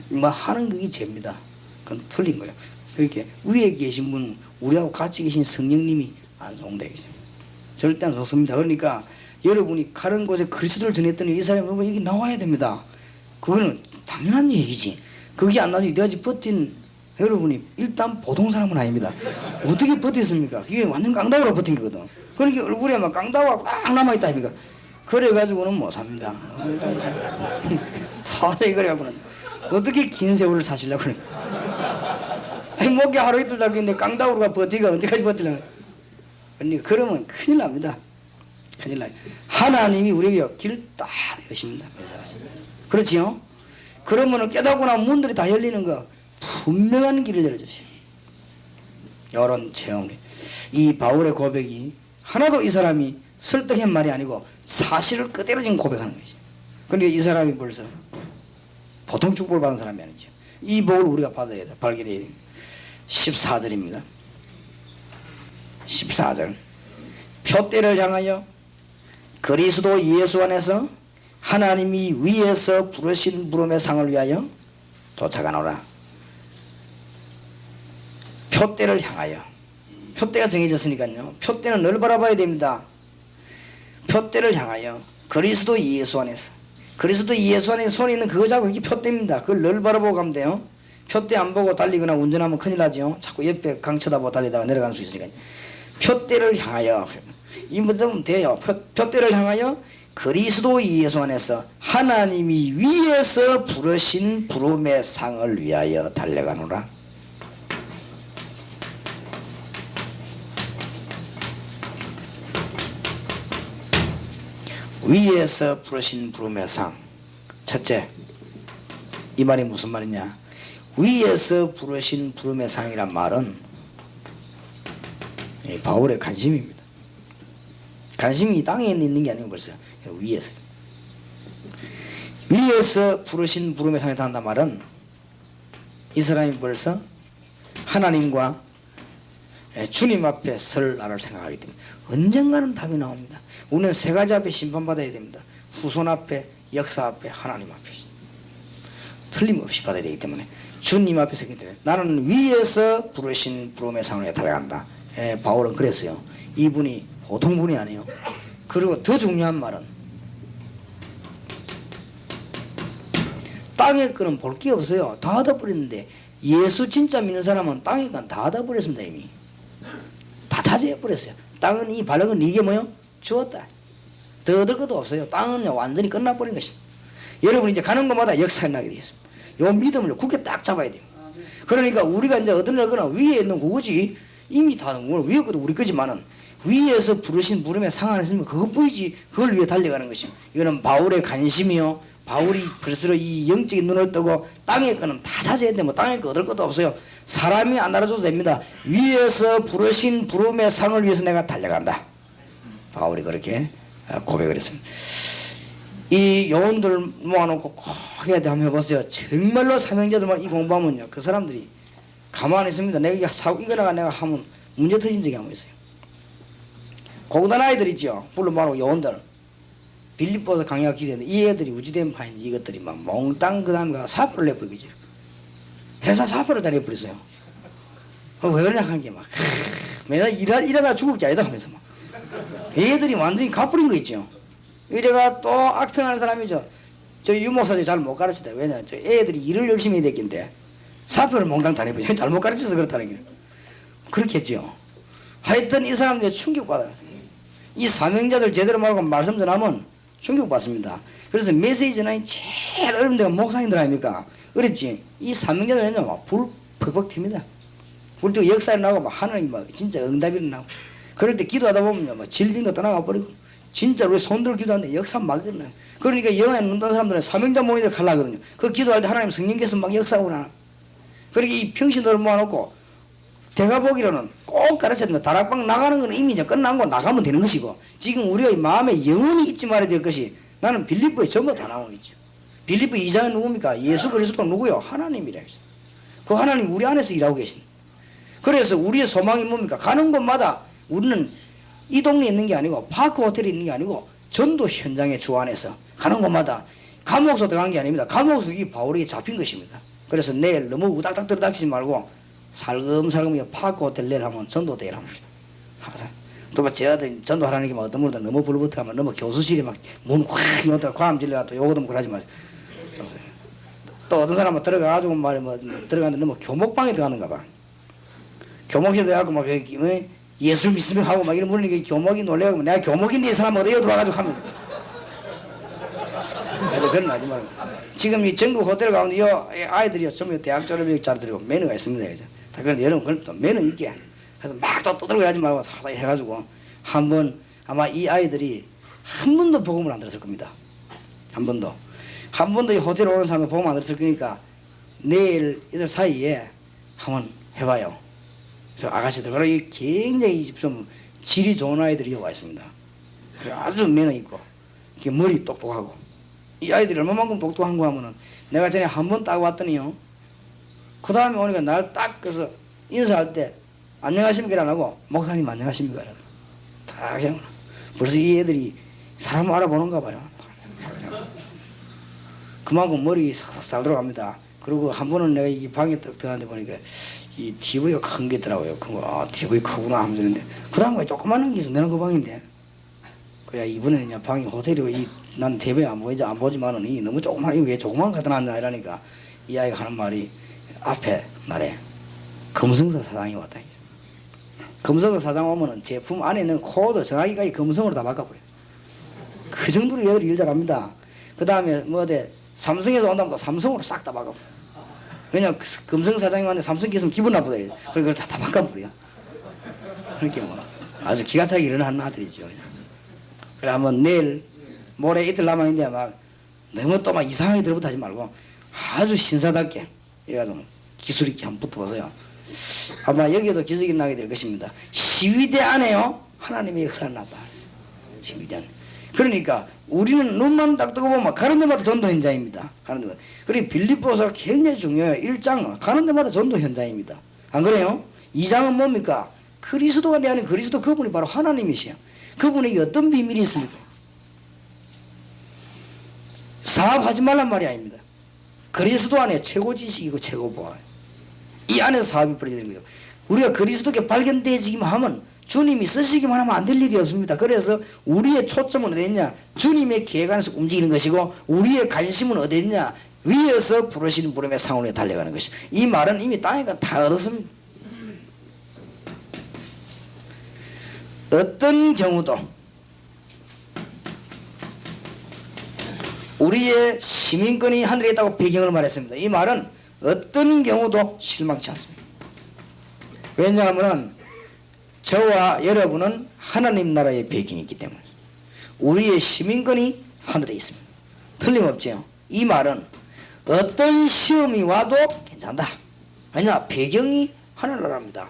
뭐 하는 그게 죄입니다. 그건 틀린 거예요. 그렇게 위에 계신 분은 우리하고 같이 계신 성령님이 안 속되어 계세요. 절대 안 속습니다. 그러니까 여러분이 가는 곳에 그리스도를 전했더니 이 사람이 여기 나와야 됩니다. 그거는 당연한 얘기지. 그게 안 나오니 이때까지 버틴 여러분이 일단 보통 사람은 아닙니다. 어떻게 버텼습니까? 이게 완전 깡다구로 버틴 거거든. 그러니까 얼굴에 막 깡다구가 꽉 남아있다 아닙니까? 그래가지고는 못 삽니다. 도저히 그래갖고는 어떻게 긴 세월을 사시려고 그래. 목에 하루 이틀 달겠는데 깡다구로가 버티가 언제까지 버티려고 그래. 그러니까 그러면 큰일 납니다. 큰일 나요. 하나님이 우리에게 길 딱 여십니다. 그렇지요? 그러면 깨닫고 나면 문들이 다 열리는 거 분명한 길을 열어주세요. 이런 체험이. 이 바울의 고백이 하나도 이 사람이 설득한 말이 아니고 사실을 그대로 지금 고백하는 거죠. 그러니까 이 사람이 벌써 보통 축복을 받은 사람이 아니죠. 이 복을 우리가 받아야 돼. 발견해야 됩니다. 14절입니다. 14절. 표대를 향하여 그리스도 예수 안에서 하나님이 위에서 부르신 부름의 상을 위하여 쫓아가노라. 표대를 향하여. 표대가 정해졌으니까요. 표대는 늘 바라봐야 됩니다. 표대를 향하여 그리스도 예수 안에서. 그리스도 예수 안에 손에 있는 그거 잡고 이게 표대입니다. 그걸 늘 바라보고 가면 돼요. 표대 안 보고 달리거나 운전하면 큰일 나죠. 자꾸 옆에 강 쳐다보고 달리다가 내려가는 수 있으니까요. 표대를 향하여. 이 문제는 돼요. 표대를 향하여 그리스도 예수 안에서 하나님이 위에서 부르신 부름의 상을 위하여 달려가노라. 위에서 부르신 부름의 상. 첫째, 이 말이 무슨 말이냐? 위에서 부르신 부름의 상이란 말은 바울의 관심입니다. 관심이 이 땅에 있는 게 아니고 벌써 위에서 부르신 부름의 상에 단단 말은 이 사람이 벌써 하나님과 주님 앞에 설 날을 생각하기 때문에 언젠가는 답이 나옵니다. 우리는 세 가지 앞에 심판받아야 됩니다. 후손 앞에, 역사 앞에, 하나님 앞에 틀림없이 받아야 되기 때문에 주님 앞에 서기 때문에 나는 위에서 부르신 부름의 상을 달려간다. 바울은 그랬어요. 이분이 보통 분이 아니에요. 그리고 더 중요한 말은 땅의 거는 볼 게 없어요. 다 얻어버렸는데 예수 진짜 믿는 사람은 땅의 건 다 얻어버렸습니다. 이미 다 차지해버렸어요. 땅은 이 발령은 이게 뭐요? 주었다. 더 얻을 것도 없어요. 땅은 완전히 끝나버린 것이. 여러분 이제 가는 곳마다 역사가 나게 되겠습니다. 요 믿음을 굳게 딱 잡아야 돼요. 그러니까 우리가 이제 얻으려는 거는 위에 있는 그거지. 이미 다 위에 것도 우리 거지만은 위에서 부르신 부름에 상하는 있으면 그것뿐이지 그걸 위해 달려가는 것입니다. 이거는 바울의 관심이요. 바울이 글쎄로 이 영적인 눈을 뜨고 땅의 거는 다 차지해야 돼. 뭐 땅의 거 얻을 것도 없어요. 사람이 안 알아줘도 됩니다. 위에서 부르신 부름의 상을 위해서 내가 달려간다. 바울이 그렇게 고백을 했습니다. 이 요원들 모아놓고 꼭 해야 돼. 한번 해보세요. 정말로 사명자들만 이 공부하면요. 그 사람들이 가만히 있습니다. 내가 사고 이거나가 내가 하면 문제 터진 적이 한번 있어요. 고구단 아이들 있죠. 물론 바로 요원들. 빌립보서 강의가 기대했는데 이 애들이 우지된 파인지 이것들이 막 몽땅 그 다음에 사표를 내버리죠. 회사 사표를 다 내버렸어요. 왜 그러냐 하는 게 막 맨날 일하다 죽을 게 아니다 하면서 막 애들이 완전히 가버린 거 있죠. 이래가 또 악평하는 사람이죠. 저 유목사들이 잘 못 가르치다. 왜냐 저 애들이 일을 열심히 해야 됐긴데 사표를 몽땅 다 내버리죠. 잘못 가르쳐서 그렇다는 게 그렇겠죠. 하여튼 이 사람들이 충격받아요. 이 사명자들 제대로 말하고 말씀 전하면 충격받습니다. 그래서 메시지 전환이 제일 어려운 데가 목사님들 아닙니까? 어렵지. 이 사명자들은 막 불 퍽퍽 튑니다. 불 역사에 나고 막 하나님 막 진짜 응답이 일어나고 그럴 때 기도하다 보면 막 질병도 떠나가 버리고 진짜 우리 손들어 기도하는데 역사 막 일어나요. 그러니까 영화에 눈뜬 사람들은 사명자 모임을 가려거든요. 그 기도할 때 하나님 성령께서 막 역사하고 나나. 그러니까 이 평신도를 모아놓고 제가 보기로는 꼭 가르쳐야 됩니다. 다락방 나가는 건 이미 이제 끝난 거 나가면 되는 것이고 지금 우리의 마음에 영원히 잊지 말아야 될 것이 나는 빌립보에 전부 다 나오고 있죠. 빌립보 2장은 누굽니까? 예수 그리스도 누구요? 하나님이라 했어요. 그 하나님 우리 안에서 일하고 계신. 그래서 우리의 소망이 뭡니까? 가는 곳마다 우리는 이 동네에 있는 게 아니고 파크 호텔에 있는 게 아니고 전도 현장의 주 안에서 가는 곳마다 감옥소 들어간 게 아닙니다. 감옥소이 바울에게 잡힌 것입니다. 그래서 내일 너무 우닥닥 들어닥치지 말고 살금살금 파크 호텔 내일 하면 전도대회를 합니다. 항상. 또 저 아들 전도하라는 게 막 어떤 분들 너무 불붙어 하면 너무 교수실에 막 문콱 여다 과암 질려가 또 요거도 그러지 마세요. 또 어떤 사람은 들어가가지고 말이 뭐 들어가는데 너무 교목방에 들어가는가 봐. 교목실에 들어가고 막 예술 믿으면 하고 막 이런 분이 교목이 놀래고 내가 교목인데 이 사람 어디에 들어와가지고 하면서. 그런 하지 말고. 지금 이 전국 호텔 가운데 이 아이들이 전부 대학 졸업이 잘 들고 매너가 있습니다. 그죠? 다 그런데 여러분 그걸 또 매너 있게. 그래서 막 또 떠들고 하지 말고 사사히 해가지고 한번 아마 이 아이들이 한 번도 복음을 안 들었을 겁니다. 한 번도 이 호텔에 오는 사람이 복음 안 들었을 거니까 내일 이들 사이에 한번 해봐요. 그래서 아가씨들 그리고 굉장히 좀 질이 좋은 아이들이 와 있습니다. 아주 매너 있고 머리 똑똑하고 이 아이들이 얼마만큼 똑똑한 거 하면은 내가 전에 한 번 딱 왔더니요. 그 다음에 오니까 날 딱 그래서 인사할 때 안녕하십니까 안 하고 목사님 안녕하십니까 딱 그냥 벌써 이 애들이 사람 알아보는가 봐요. 그만큼 머리 잘 들어갑니다. 그리고 한 번은 내가 이 방에 딱 들어갔는데 보니까 이 TV가 큰 게 있더라고요. 그거 TV 크구나 하면서 그랬는데 그 다음에 조그마한 게 있어. 내는 그 방인데 그래 이번에는 그냥 방이 호텔이 난 TV에 안 보지만은 이 너무 조그만 이게 조그만 거 갖다 놨나 이러니까 이 아이가 하는 말이 앞에 말에 금성서 사장이 왔다. 금성서 사장 오면은 제품 안에 있는 코드 전화기까지 금성으로 다 바꿔버려요. 그 정도로 얘들이 일 잘합니다. 그 다음에 뭐 어디 삼성에서 온다면 또 삼성으로 싹 다 바꿔. 왜냐면 금성 사장이 왔는데 삼성기 있으면 기분 나쁘다. 그걸 다 바꿔버려. 그렇게 뭐 아주 기가 차게 일어나는 아들이죠. 그래 한번 내일 모레 이틀 남았는데 막 너무 또 막 이상하게 들어부터 하지 말고 아주 신사답게 이래가지고 기술 있게 한번 붙어보세요. 아마 여기에도 기적이 나게 될 것입니다. 시위대 안에요 하나님의 역사를 나타났어요. 시위대 안에. 그러니까 우리는 눈만 딱 뜨고 보면 가는 데마다 전도 현장입니다. 가는 데마다. 그리고 빌립보서가 굉장히 중요해요. 1장은 가는 데마다 전도 현장입니다. 안 그래요? 2장은 뭡니까? 그리스도가 내 안에 그리스도 그분이 바로 하나님이시요. 그분에게 어떤 비밀이 있습니까? 사업하지 말란 말이 아닙니다. 그리스도 안에 최고 지식이고 최고 보아. 이 안에서 사업이 벌어지는 거예요. 우리가 그리스도께 발견되지기만 하면 주님이 쓰시기만 하면 안 될 일이 없습니다. 그래서 우리의 초점은 어디 있냐? 주님의 계획 안에서 움직이는 것이고 우리의 관심은 어디 있냐? 위에서 부르시는 부름의 상원에 달려가는 것이. 이 말은 이미 땅에 다 얻었습니다. 어떤 경우도 우리의 시민권이 하늘에 있다고 배경을 말했습니다. 이 말은 어떤 경우도 실망치 않습니다. 왜냐하면 저와 여러분은 하나님 나라의 배경이 있기 때문에 우리의 시민권이 하늘에 있습니다. 틀림없죠. 이 말은 어떤 시험이 와도 괜찮다. 왜냐? 배경이 하늘나라입니다.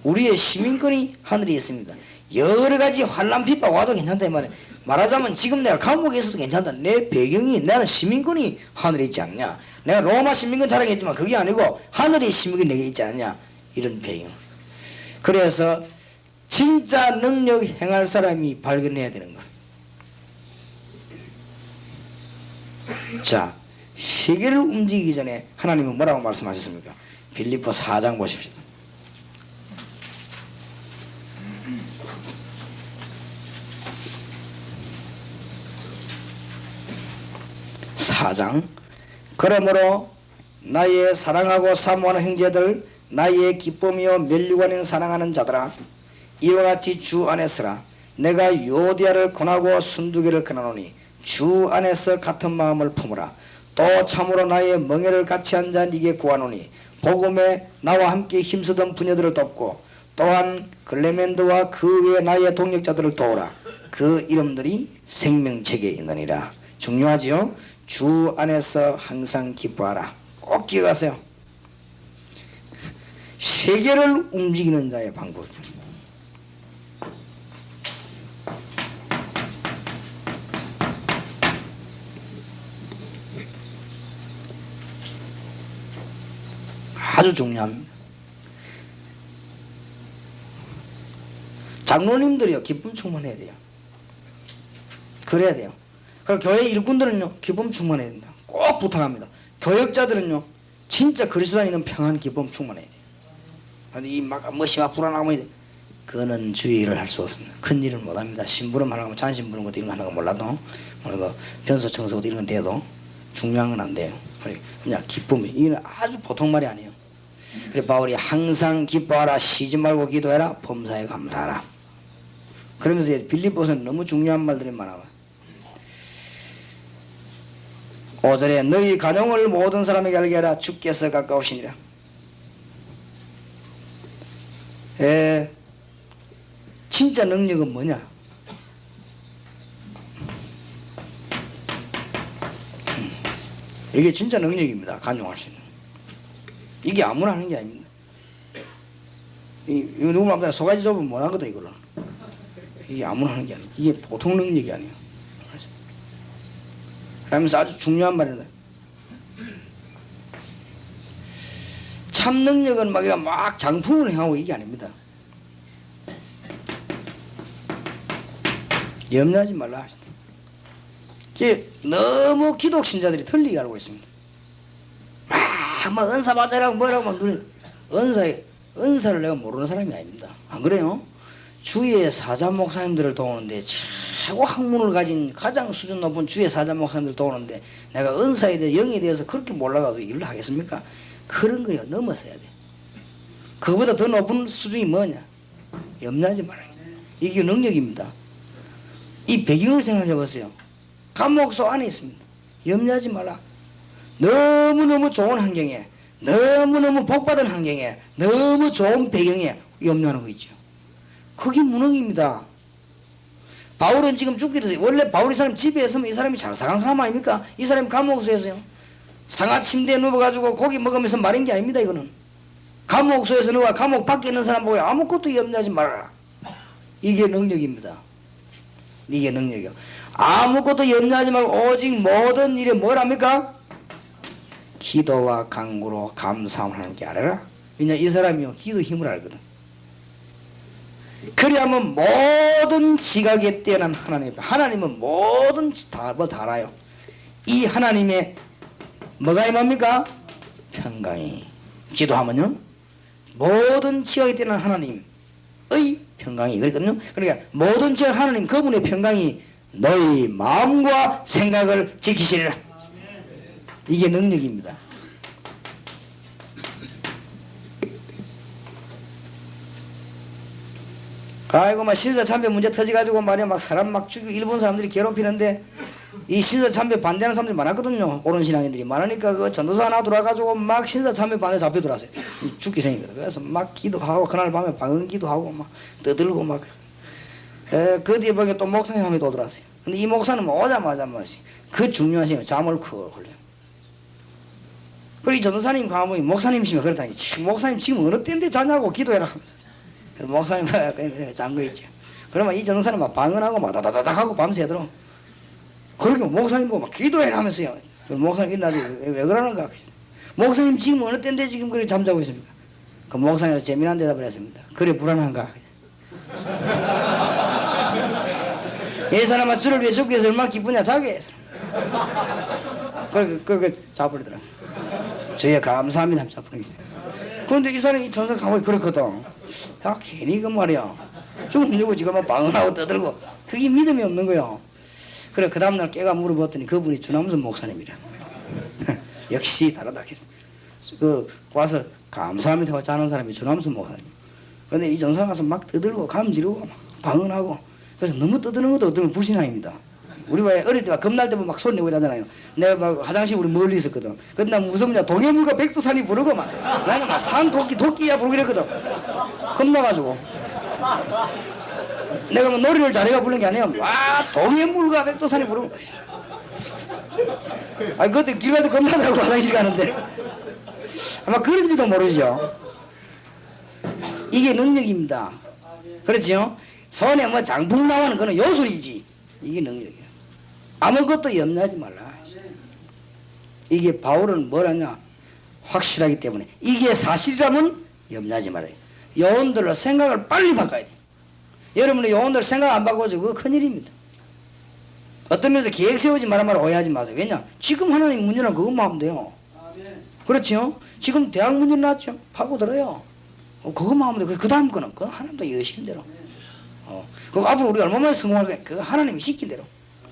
우리의 시민권이 하늘에 있습니다. 여러 가지 환난 핍박 와도 괜찮다 이 말이에요. 말하자면 지금 내가 감옥에 있어도 괜찮다. 내 배경이 나는 시민권이 하늘에 있지 않냐. 내가 로마 시민권 자랑했지만 그게 아니고 하늘의 시민권이 내게 있지 않냐. 이런 배경. 그래서 진짜 능력 행할 사람이 발견해야 되는 거. 자, 세계를 움직이기 전에 하나님은 뭐라고 말씀하셨습니까? 빌립보 4장 보십시오. 4장. 그러므로 나의 사랑하고 사모하는 형제들, 나의 기쁨이요 멸류관인 사랑하는 자들아, 이와 같이 주 안에서라. 내가 요디아를 권하고 순두개를 권하노니 주 안에서 같은 마음을 품으라. 또 참으로 나의 멍에를 같이 앉아 네게 구하노니 복음에 나와 함께 힘쓰던 부녀들을 돕고 또한 글레멘드와 그 외 나의 동역자들을 도우라. 그 이름들이 생명책에 있느니라. 중요하지요? 주 안에서 항상 기뻐하라. 꼭 기억하세요. 세계를 움직이는 자의 방법. 아주 중요합니다. 장로님들이요, 기쁨 충만해야 돼요. 그래야 돼요. 그리고 교회 일꾼들은요, 기쁨 충만해야 된다. 꼭 부탁합니다. 교역자들은요, 진짜 그리스도 안에 있는 평안, 기쁨 충만해야 돼요. 근데 이 막 멋이 불안하고 그거는 주의 일을 할 수 없습니다. 큰 일을 못합니다. 심부름 하는 거, 잔심부름 것도 이런 거 하는 거 몰라도, 뭐 변소 청소 것도 이런 건 돼도 중요한 건 안 돼요. 그냥 기쁨이, 이건 아주 보통 말이 아니에요. 그래 바울이 항상 기뻐하라, 쉬지 말고 기도해라, 범사에 감사하라. 그러면서 빌립보서는 너무 중요한 말들이 많아요. 5절에 너희 간용을 모든 사람에게 알게 하라, 주께서 가까우시니라. 진짜 능력은 뭐냐? 이게 진짜 능력입니다. 간용할 수 있는. 이게 아무나 하는 게 아닙니다. 이거 누구 마음대로 소가지 좁으면 못하거든. 이거는 이게 아무나 하는 게 아니에요. 이게 보통 능력이 아니에요. 그러면서 아주 중요한 말이다. 참 능력은 막 장풍을 행하고 이게 아닙니다. 염려하지 말라 하시다. 너무 기독 신자들이 틀리게 알고 있습니다. 막 은사 받으라고 뭐라고 은사를 내가 모르는 사람이 아닙니다. 안 그래요? 주의 사자 목사님들을 도우는데 최고 학문을 가진 가장 수준 높은 주의 사자 목사님들을 도우는데 내가 은사에 대해 영에 대해서 그렇게 몰라가지고 일을 하겠습니까? 그런 거요 넘어서야 돼. 그보다 더 높은 수준이 뭐냐? 염려하지 말아요. 이게 능력입니다. 이 배경을 생각해 보세요. 감옥소 안에 있습니다. 염려하지 말라. 너무너무 좋은 환경에, 너무너무 복받은 환경에, 너무 좋은 배경에 염려하는 거 있죠. 그게 무능입니다. 바울은 지금 죽게 돼서, 원래 바울이 사람 집에 있으면 이 사람이 잘 사는 사람 아닙니까? 이 사람이 감옥소에서요, 상하 침대에 누워가지고 고기 먹으면서 말인 게 아닙니다. 이거는 감옥소에서 누워 감옥 밖에 있는 사람 보고 아무것도 염려하지 말아라. 이게 능력입니다. 이게 능력이요. 아무것도 염려하지 말고 오직 모든 일에 뭐랍니까? 기도와 간구로 감사함을 하는 게 알아라. 왜냐 이 사람이요 기도 힘을 알거든. 그리하면 모든 지각에 뛰어난 하나님은 모든 다 알아요. 이 하나님의 뭐가 임합니까? 평강이. 기도하면요 모든 지각에 뛰어난 하나님의 평강이 그랬거든요. 그러니까 모든 지각 하나님 그분의 평강이 너희 마음과 생각을 지키시리라. 이게 능력입니다. 아이고 막 신사참배 문제 터져가지고 말이야 막 사람 막 죽이고 일본 사람들이 괴롭히는데 이 신사참배 반대하는 사람들이 많았거든요. 옳은 신앙인들이 많으니까 그 전도사 하나 들어와가지고 막 신사참배 반대 잡혀 들어왔어요. 죽기 생이거든. 그래서 막 기도하고 그날 밤에 방언 기도하고 막 떠들고 막 그 뒤에 보니까 또 목사님 한 명이 또 들어왔어요. 근데 이 목사는 오자마자 그 중요한 시간에 잠을 크 걸려요. 그리고 이 전도사님 가면 목사님이시면 그렇다니 목사님 지금 어느 때인데 자냐고 기도해라 하면서 그래서 목사님 잠거 있죠. 그러면 이 전도사님 막 방언하고 막 다다다닥 하고 밤새도록 그렇게 목사님 보고 막 기도해라 하면서요. 목사님 일어나지 왜 그러는가. 목사님 지금 어느 때인데 지금 그렇게 잠자고 있습니까? 그 목사님이 재미난 대답을 했습니다. 그래 불안한가. 이 사람아 주를 위해 죽기 위해서 얼마나 기쁘냐 자기 그렇게 잡아버리더라. 저희가 감사합니다 하면 잡아버리겠어요. 그런데 이 사람이 전사 감옥에 그렇거든. 야 괜히 그 말이야 죽은 누구 지금 막 방언하고 떠들고 그게 믿음이 없는 거야. 그래 그 다음날 깨가 물어봤더니 그분이 주남선 목사님이라. 역시 다르다 했어. 그 와서 감사합니다 하고 자는 사람이 주남선 목사님. 근데 이 전사 가서 막 떠들고 감지르고 막 방언하고 그래서 너무 떠드는 것도 어떤 불신앙입니다. 우리 왜 어릴 때 막 겁날 때 막 소리 내고 이러잖아요. 내가 막 화장실 우리 멀리 있었거든. 근데 난 무섭냐 동해물과 백두산이 부르고 막 나는 막 산 토끼야 부르고 이랬거든. 겁나가지고 내가 뭐 노래를 잘해가 부른 게 아니야. 와 동해물과 백두산이 부르고 아니 그때 길 갈 때 겁나더라고 화장실 가는데 아마 그런지도 모르죠. 이게 능력입니다. 그렇죠? 손에 뭐 장풍 나오는 거는 요술이지. 이게 능력이야. 아무것도 염려하지 말라. 이게 바울은 뭐라냐 확실하기 때문에 이게 사실이라면 염려하지 말아요. 여러분들로 생각을 빨리 바꿔야 돼. 여러분의 여러분들 생각 안 바꿔서 그거 큰일입니다. 어떤 면에서 계획 세우지 말란 말 오해하지 마세요. 왜냐 지금 하나님 문제는 그것만 하면 돼요. 그렇죠? 지금 대학 문제 나왔죠? 파고들어요. 그것만 하면 돼. 그 다음 거는 그건 하나님도 여신 대로. 그 앞으로 우리가 얼마나 성공할 거야? 그거 하나님이 시킨 대로.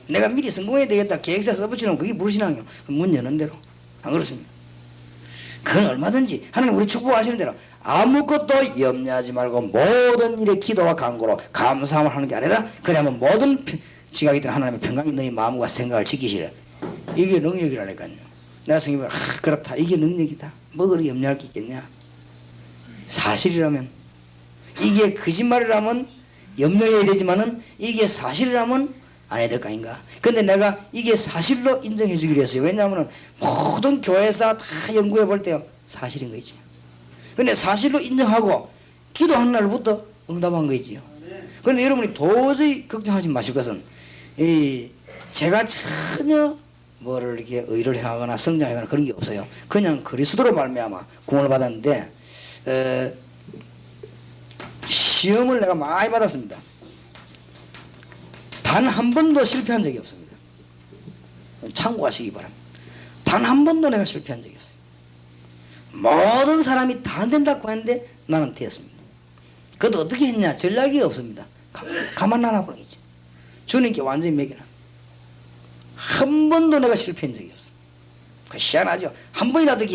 내가 미리 성공해야 되겠다 계획서 써붙이는 그게 불신앙이요. 문 여는 대로. 안 그렇습니까? 그건 얼마든지 하나님 우리 축복하시는 대로 아무것도 염려하지 말고 모든 일에 기도와 간구로 감사함을 하는 게 아니라 그러면 모든 지각이 있던 하나님의 평강이 너희 마음과 생각을 지키시라. 이게 능력이라니까요. 내가 생각해보면 그렇다. 이게 능력이다. 뭐 그렇게 염려할 게 있겠냐. 사실이라면 이게 거짓말이라면 염려해야 되지만은 이게 사실이라면 안 해야 될 거 아닌가. 근데 내가 이게 사실로 인정해 주기로 했어요. 왜냐하면 모든 교회에서 다 연구해 볼 때요 사실인 거 있지. 근데 사실로 인정하고 기도하는 날부터 응답한 거 있지요. 그런데 여러분이 도저히 걱정하지 마실 것은 제가 전혀 뭐를 이렇게 의를 행하거나 성장하거나 그런 게 없어요. 그냥 그리스도로 말미암아 구원을 받았는데 시험을 내가 많이 받았습니다. 단 한 번도 실패한 적이 없습니다. 참고하시기 바랍니다. 단 한 번도 내가 실패한 적이 없어요. 모든 사람이 다 안 된다고 했는데 나는 됐습니다. 그것도 어떻게 했냐? 전략이 없습니다. 가만 놔보는 거죠. 주님께 완전히 매겨놔. 한 번도 내가 실패한 적이 없어요. 그 희한하죠. 한 번이라도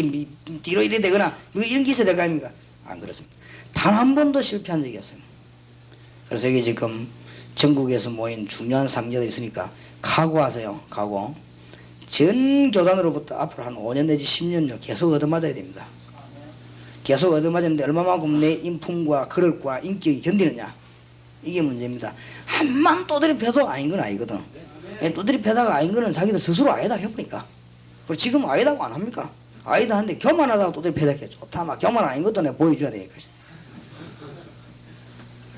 뒤로 이래 되거나 이런 게 있어야 될 거 아닙니까? 안 그렇습니다. 단 한 번도 실패한 적이 없어요. 그래서 이게 지금 전국에서 모인 중요한 삼계들이 있으니까 각오하세요. 각오. 전 교단으로부터 앞으로 한 5년 내지 10년요 계속 얻어맞아야 됩니다. 계속 얻어맞았는데 얼마만큼 내 인품과 그릇과 인격이 견디느냐 이게 문제입니다. 한만 또들이 패도 아닌 건 아니거든. 또들이 패다가 아닌 거는 자기들 스스로 아니다 해보니까. 그리고 지금 아니다고 안 합니까? 아니다 하는데 교만하다고 또들이 패다 해 좋다. 막 교만 아닌 것도 내가 보여줘야 되니까.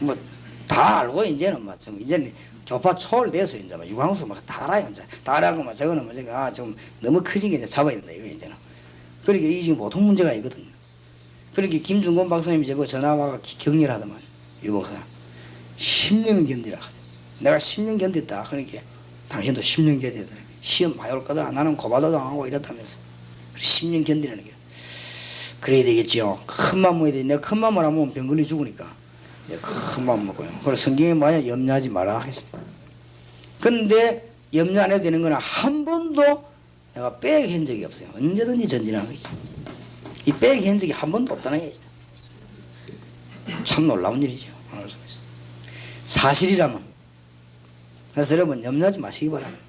뭐 다 알고 이제는 막 좀 이제는 조파 초월돼서 이제 막 유광수 막 다 알아요. 이제 다 알아고 막 저거는 뭐 저거 좀 너무 커진 게 이제 잡아야 된다 이거 이제는. 그러니까 이게 지금 보통 문제가 있거든요. 그러니까 김중곤 박사님이 저거 전화 와가 격려를 하더만 유 목사 10년 견디라 하세요. 내가 10년 견뎠다. 그러니까 당신도 10년 견뎌야 돼. 시험 많이 올 거다. 나는 고바도 당하고 이랬다면서 10년 견디라는 게 그래야 되겠지요. 큰 맘 먹어야 돼. 내가 큰 맘을 안 먹으면 병 걸려 죽으니까 큰 맘 먹어요. 그래서 성경에 뭐냐 염려하지 마라 했습니다. 근데 염려 안 해도 되는 거는 한 번도 내가 빼기 한 적이 없어요. 언제든지 전진하는 거죠. 이 빼기 한 적이 한 번도 없다는 게 있어요. 참 놀라운 일이죠. 사실이라면. 그래서 여러분 염려하지 마시기 바랍니다.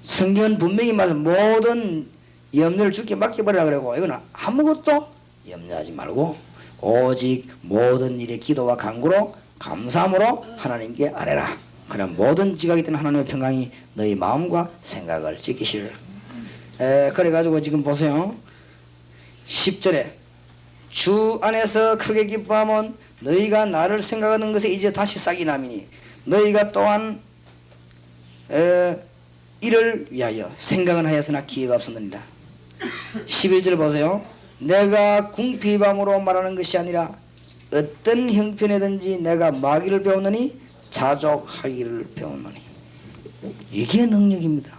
성경은 분명히 말해서 모든 염려를 주께 맡겨버리라 그러고 이거는 아무것도 염려하지 말고 오직 모든 일에 기도와 간구로 감사함으로 하나님께 아뢰라. 그럼 모든 지각이 있던 하나님의 평강이 너희 마음과 생각을 지키시리라. 그래가지고 지금 보세요. 10절에 주 안에서 크게 기뻐하면 너희가 나를 생각하는 것에 이제 다시 싹이 나미니 너희가 또한 이를 위하여 생각은 하였으나 기회가 없었느니라. 11절 보세요. 내가 궁핍함으로 말하는 것이 아니라 어떤 형편이든지 내가 마귀를 배우느니 자족하기를 배우노니. 이게 능력입니다.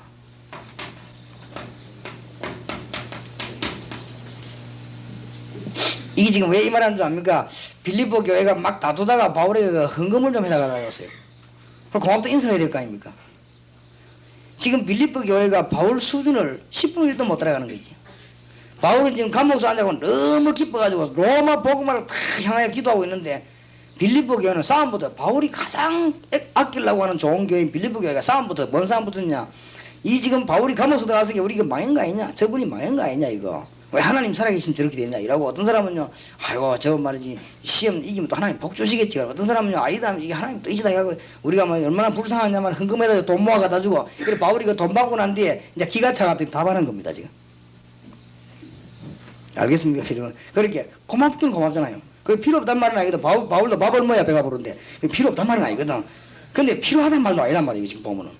이게 지금 왜 이 말하는 줄 압니까? 빌립보 교회가 막 다투다가 바울에게 헌금을 좀 해달라고. 그럼 고맙다 인사를 해야 될 거 아닙니까? 지금 빌립보 교회가 바울 수준을 10분의 1도 못 따라가는 거지. 바울은 지금 감옥에서 앉아서 너무 기뻐가지고 로마 복음화를 다 향하여 기도하고 있는데, 빌립보 교회는 싸움부터, 바울이 가장 아끼려고 하는 좋은 교회인 빌립보 교회가 싸움부터, 뭔 싸움부터냐, 이 지금 바울이 감옥에서 들어가서 우리 이거 망한 거 아니냐, 저분이 망한 거 아니냐, 이거 왜 하나님 살아계시면 저렇게 되냐 이라고. 어떤 사람은요, 아이고 저 말이지 시험 이기면 또 하나님 복 주시겠지. 어떤 사람은요, 아니다 이게 하나님 뜻이다 하고, 우리가 뭐 얼마나 불쌍하냐면 헌금에다 돈 모아 갖다 주고. 그래 바울이 그 돈 받고 난 뒤에 이제 기가 차가지고 답하는 겁니다 지금. 알겠습니까? 그렇게 고맙긴 고맙잖아요. 그 필요 없단 말은 아니거든. 바울도 밥을 먹어야 배가 부른데 필요 없단 말은 아니거든. 근데 필요하단 말도 아니란 말이에요 지금 보면은.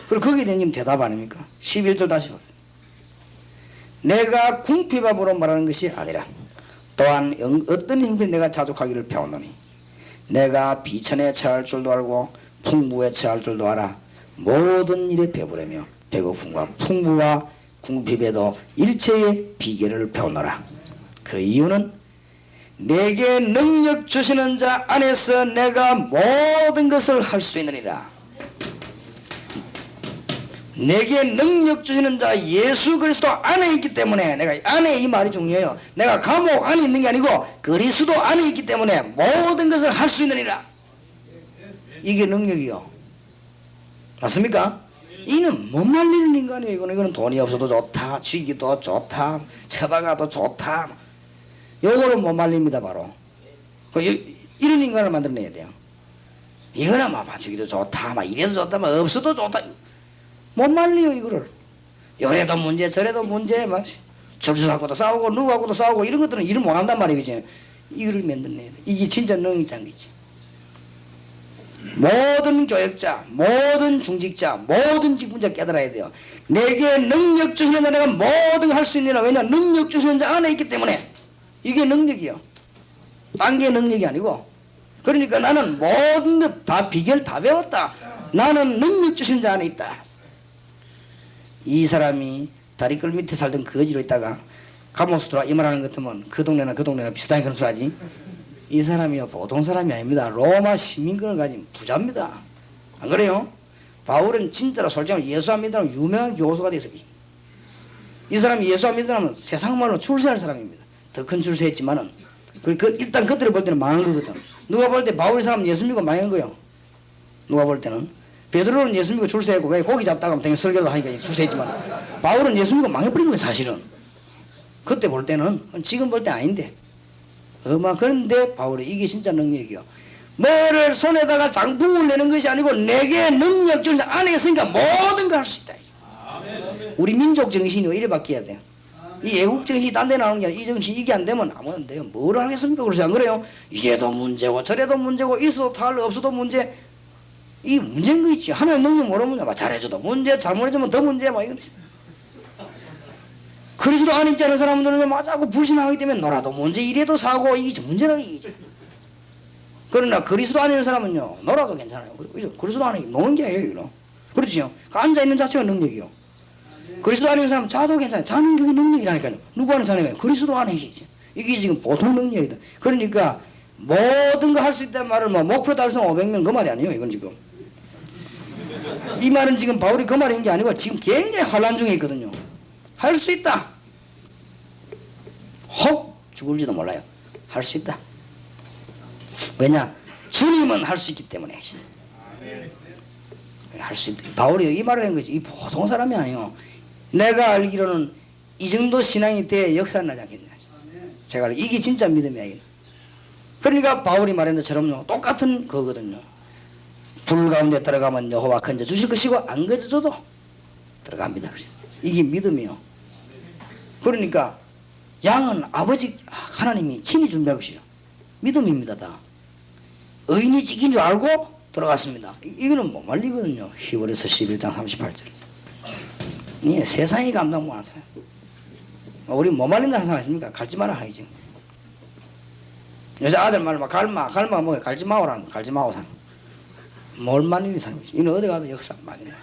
그리고 거기에 대한 대답 아닙니까? 11절 다시 보세요. 내가 궁핍함으로 말하는 것이 아니라 또한 어떤 형편에 내가 자족하기를 배우노니, 내가 비천에 처할 줄도 알고 풍부에 처할 줄도 알아. 모든 일에 배부르며 배고픔과 풍부와 궁핍에도 일체의 비결을 배우노라. 그 이유는 내게 능력 주시는 자 안에서 내가 모든 것을 할 수 있느니라. 내게 능력 주시는 자 예수 그리스도 안에 있기 때문에, 내가 안에, 이 말이 중요해요. 내가 감옥 안에 있는 게 아니고 그리스도 안에 있기 때문에 모든 것을 할 수 있느니라. 이게 능력이요. 맞습니까? 이는 못 말리는 인간이에요. 이거는 돈이 없어도 좋다, 쥐기도 좋다, 쳐다가도 좋다, 요거는 못 말립니다. 바로 이런 인간을 만들어내야 돼요. 이거는 막 봐주기도 좋다, 막 이래도 좋다, 막 없어도 좋다, 못 말려요. 이거를 요래도 문제 저래도 문제, 막 절수하고도 싸우고 누구하고도 싸우고, 이런 것들은 일을 못한단 말이지. 이거를 만들어내야 돼. 이게 진짜 능력장이지. 모든 교역자, 모든 중직자, 모든 직분자 깨달아야 돼요. 내게 능력 주시는 자 내가 모든 걸 할 수 있느냐. 왜냐, 능력 주시는 자 안에 있기 때문에. 이게 능력이요. 딴 게 능력이 아니고. 그러니까 나는 모든 것 다 비결 다 배웠다. 나는 능력 주시는 자 안에 있다. 이 사람이 다리끌 밑에 살던 거지로 있다가 감옥에서 들어와 이 말하는 것 같으면 그 동네나 비슷한 그런 소리 하지. 이 사람이요 보통 사람이 아닙니다. 로마 시민권을 가진 부자입니다. 안 그래요? 바울은 진짜로 솔직히 예수 안 믿으면 유명한 교수가 돼서, 이 사람이 예수 안 믿으면 세상 말로 출세할 사람입니다. 더 큰 출세했지만은 일단 그들을 볼 때는 망한 거거든. 누가 볼 때 바울 사람 예수 믿고 망한 거요. 누가 볼 때는 베드로는 예수 믿고 출세했고, 왜 고기 잡다가 하면 당연히 설교도 하니까 출세했지만, 바울은 예수 믿고 망해버린 거예요 사실은. 그때 볼 때는, 지금 볼 때 아닌데. 그런데 바울이 이게 진짜 능력이요. 뭐를 손에다가 장풍을 내는 것이 아니고 내게 능력 주는 자 안에 있으니까 모든 걸 할 수 있다. 우리 민족 정신이 이래 바뀌어야 돼요. 이 애국 정신이 딴 데 나오는 게 아니라 이 정신, 이게 안 되면 아무것도 안 돼요. 뭘 하겠습니까? 그러지 안 그래요? 이래도 문제고 저래도 문제고 있어도 탈 없어도 문제. 이 문제인 거 있지. 하나님 능력 모르면 막 잘해줘도 문제, 잘못해주면 더 문제, 막 이런. 그리스도 안에 있지 않은 사람들은 맞아고 불신하기 때문에 놀아도 문제, 이래도 사고, 이게 문제라 이게. 그러나 그리스도 안에 있는 사람은요, 놀아도 괜찮아요. 그리스도 안에 노는 게 아니에요, 이거. 그렇죠? 그 앉아있는 자체가 능력이요. 그리스도 안에 있는 사람은 자도 괜찮아요. 자는 그게 능력이라니까요. 누구 안에 자는 거예요? 그리스도 안에 계시지. 이게 지금 보통 능력이다. 그러니까 모든 거 할 수 있다는 말을 뭐 목표 달성 500명 그 말이 아니에요, 이건 지금. 이 말은 지금 바울이 그 말인 게 아니고 지금 굉장히 환란 중에 있거든요. 할 수 있다. 혹 죽을지도 몰라요. 할 수 있다. 왜냐? 주님은 할 수 있기 때문에. 할 수 있다. 바울이 이 말을 한 거지. 이 보통 사람이 아니에요. 내가 알기로는 이 정도 신앙이 돼 역사는 나지 않겠냐. 제가 이게 진짜 믿음이야. 그러니까 바울이 말한 것처럼요, 똑같은 거거든요. 불 가운데 들어가면 여호와 건져 주실 것이고 안 건져줘도 들어갑니다. 이게 믿음이요. 그러니까 양은 아버지 하나님이 친히 준비할 것이죠. 믿음입니다. 다 의인이 지킨 줄 알고 들어갔습니다. 이거는 못 말리거든요. 히브리서 11장 38절. 예, 세상이 감당 못하는 사람. 우리 못 말린다는 사람 있습니까? 갈지 마라 하지. 요새 아들 말로 막 갈마 뭐가 갈지 마오라는 거. 갈지 마오 산. 몰만 있는 사람이죠. 이는 어디 가도 역사 막 일어나요.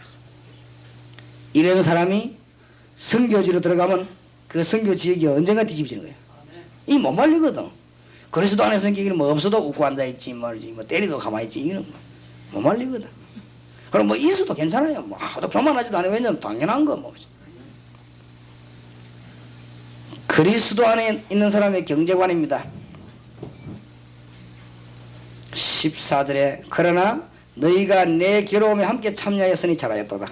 이런 사람이 선교지로 들어가면 그 선교 지역이 언젠가 뒤집어지는 거예요. 이 못 말리거든. 그리스도 안에 성격이 뭐 없어도 웃고 앉아있지 말지 뭐 때리도 가만히 있지 이는 못 말리거든. 그럼 뭐 있어도 괜찮아요. 뭐 하도 교만하지도 않아요. 왜냐면 당연한 거 뭐. 그리스도 안에 있는 사람의 경제관입니다. 14절에 그러나 너희가 내 괴로움에 함께 참여하였으니 잘하였도다.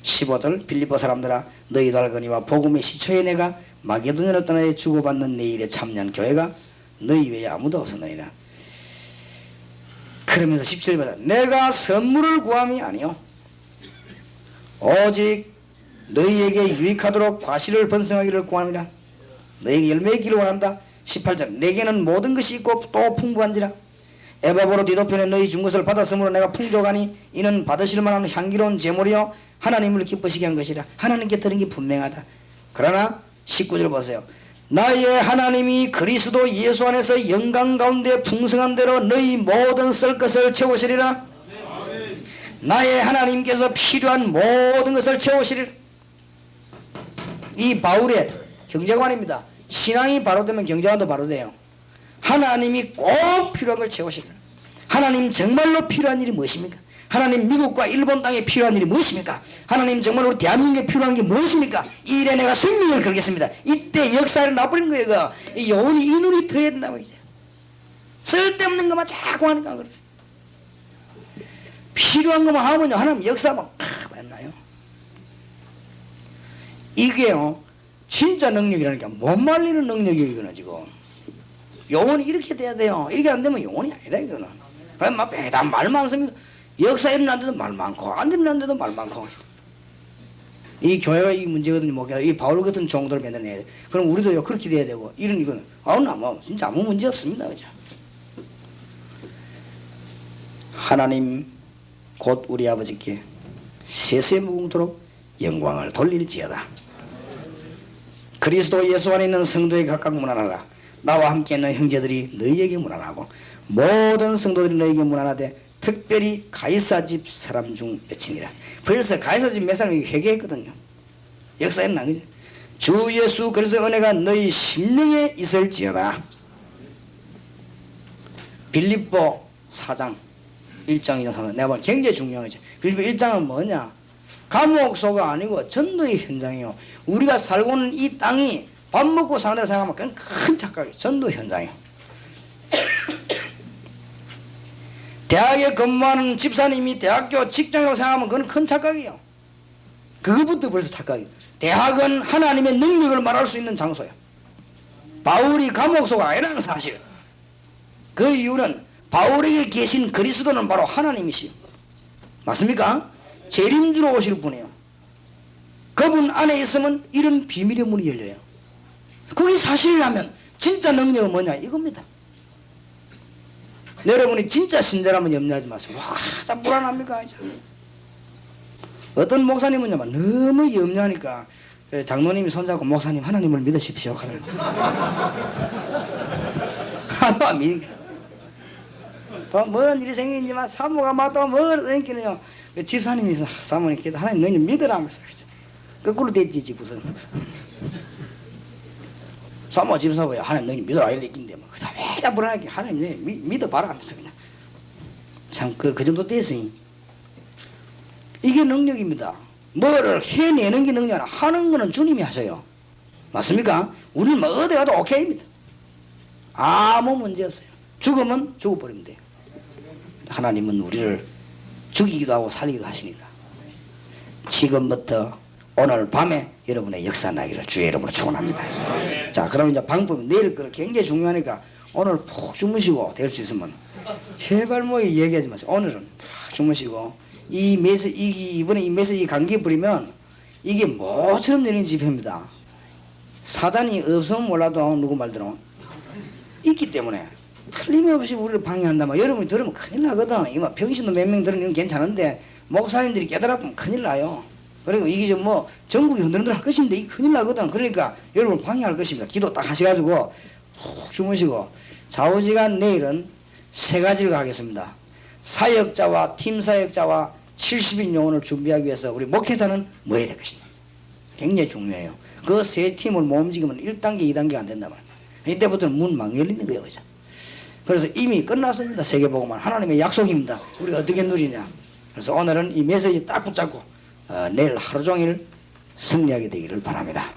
15절 빌립보 사람들아 너희 달거니와 복음의 시초에 내가 마게도냐를 떠나 주고받는 내 일에 참여한 교회가 너희 외에 아무도 없었느니라. 그러면서 17절에 내가 선물을 구함이 아니요 오직 너희에게 유익하도록 과실을 번성하기를 구함이라. 너희에게 열매 있기를 원한다. 18절 내게는 모든 것이 있고 또 풍부한지라. 에바보로 디도편에 너희 준 것을 받았으므로 내가 풍족하니 이는 받으실 만한 향기로운 제물이요 하나님을 기쁘시게 한 것이라. 하나님께 들은 게 분명하다. 그러나 19절 보세요. 나의 하나님이 그리스도 예수 안에서 영광 가운데 풍성한 대로 너희 모든 쓸 것을 채우시리라. 나의 하나님께서 필요한 모든 것을 채우시리라. 이 바울의 경제관입니다. 신앙이 바로 되면 경제관도 바로 돼요. 하나님이 꼭 필요한 걸 채우시리라. 하나님 정말로 필요한 일이 무엇입니까? 하나님 미국과 일본 땅에 필요한 일이 무엇입니까? 하나님 정말로 대한민국에 필요한 게 무엇입니까? 이 일에 내가 생명을 걸겠습니다. 이때 역사를 놔버리는 거예요. 이 영혼이 이 눈이 터야 된다고 이제. 쓸데없는 것만 자꾸 하니까 그래. 필요한 것만 하면요 하나님 역사만 했나요? 이게요 진짜 능력이라는 게 못 말리는 능력이에요. 이거는 지금 영혼이 이렇게 돼야 돼요. 이렇게 안 되면 영혼이 아니라 이거는. 막 다 말 많습니다. 역사 일어난데도 말 많고 안 일어난데도 말 많고. 이 교회가 이 문제거든요. 뭐 이 바울 같은 종들을 만들어내야 돼. 그럼 우리도요 그렇게 돼야 되고 이런 이거는 뭐 진짜 아무 문제 없습니다. 그죠? 하나님 곧 우리 아버지께 세세무궁토록 영광을 돌릴지어다. 그리스도 예수 안에 있는 성도에 각각 문안하라. 나와 함께 있는 형제들이 너희에게 문안하고 모든 성도들이 너희에게 문안하되 특별히 가이사 집 사람 중 몇이니라. 벌써 가이사 집 몇 사람이 회개했거든요. 역사에는 안 그죠? 주 예수 그리스도의 은혜가 너희 심령에 있을지어다. 빌립보 4장 1장 2장 3장 내가 보면 굉장히 중요한 거죠. 빌립보 1장은 뭐냐? 감옥소가 아니고 전도의 현장이요. 우리가 살고 있는 이 땅이 밥 먹고 사는 데로 생각하면 그건 큰 착각이에요. 전도 현장이요. 대학에 근무하는 집사님이 대학교 직장이라고 생각하면 그건 큰 착각이에요. 그것부터 벌써 착각이에요. 대학은 하나님의 능력을 말할 수 있는 장소예요. 바울이 감옥소가 아니라는 사실. 그 이유는 바울에게 계신 그리스도는 바로 하나님이시요. 맞습니까? 재림주로 오실 분이에요. 그분 안에 있으면 이런 비밀의 문이 열려요. 그게 사실이라면 진짜 능력은 뭐냐 이겁니다. 여러분이 진짜 신자라면 염려하지 마세요. 와, 참 불안합니까? 어떤 목사님은요 너무 염려하니까 장로님이 손잡고 목사님 하나님을 믿으십시오. 하나님 믿으니까 또 뭔 일이 생기지만 사모가 맞다고 뭔 생기는요. 집사님이 사모님께서 하나님 너희 믿으라 하면서 거꾸로 됐지 지구선. 사모 집사고야 하나님 너희 믿으라 이렇게 있긴데 뭐 왜 불안하게 하나님 너희 믿어봐라 하면서 그냥 참 그 정도 됐으니 이게 능력입니다. 뭐를 해내는 게 능력이 아니라 하는 거는 주님이 하셔요. 맞습니까? 우리는 뭐 어디 가도 오케이입니다. 아무 문제 없어요. 죽으면 죽어버리면 돼요. 하나님은 우리를 죽이기도 하고 살리기도 하시니까 지금부터 오늘 밤에 여러분의 역사 나기를 주의 이름으로 축원합니다. 자, 그럼 이제 방법이 내일 거 굉장히 중요하니까 오늘 푹 주무시고 될 수 있으면 제발 뭐 얘기하지 마세요. 오늘은 푹 주무시고 이번에 이 메시지 감기 부리면 이게 뭐처럼 내리는 집회입니다. 사단이 없으면 몰라도 누구 말대로 있기 때문에 틀림없이 우리를 방해한다면 여러분이 들으면 큰일 나거든. 이거 병신도 몇 명 들으면 괜찮은데 목사님들이 깨달아보면 큰일 나요. 그리고 이게 좀 뭐 전국이 흔들흔들 할 것인데 이게 큰일 나거든. 그러니까 여러분 방해할 것입니다. 기도 딱 하셔가지고 푹 주무시고 좌우지간 내일은 세 가지를 하겠습니다. 사역자와 팀 사역자와 70인 영혼을 준비하기 위해서 우리 목회자는 뭐 해야 될 것이냐. 굉장히 중요해요. 그 세 팀을 못 움직이면 1단계 2단계가 안 된단 말이에요. 이때부터는 문 막 열리는 거예요. 그죠? 그래서 이미 끝났습니다. 세계복음은 하나님의 약속입니다. 우리가 어떻게 누리냐. 그래서 오늘은 이 메시지 딱 붙잡고 내일 하루 종일 승리하게 되기를 바랍니다.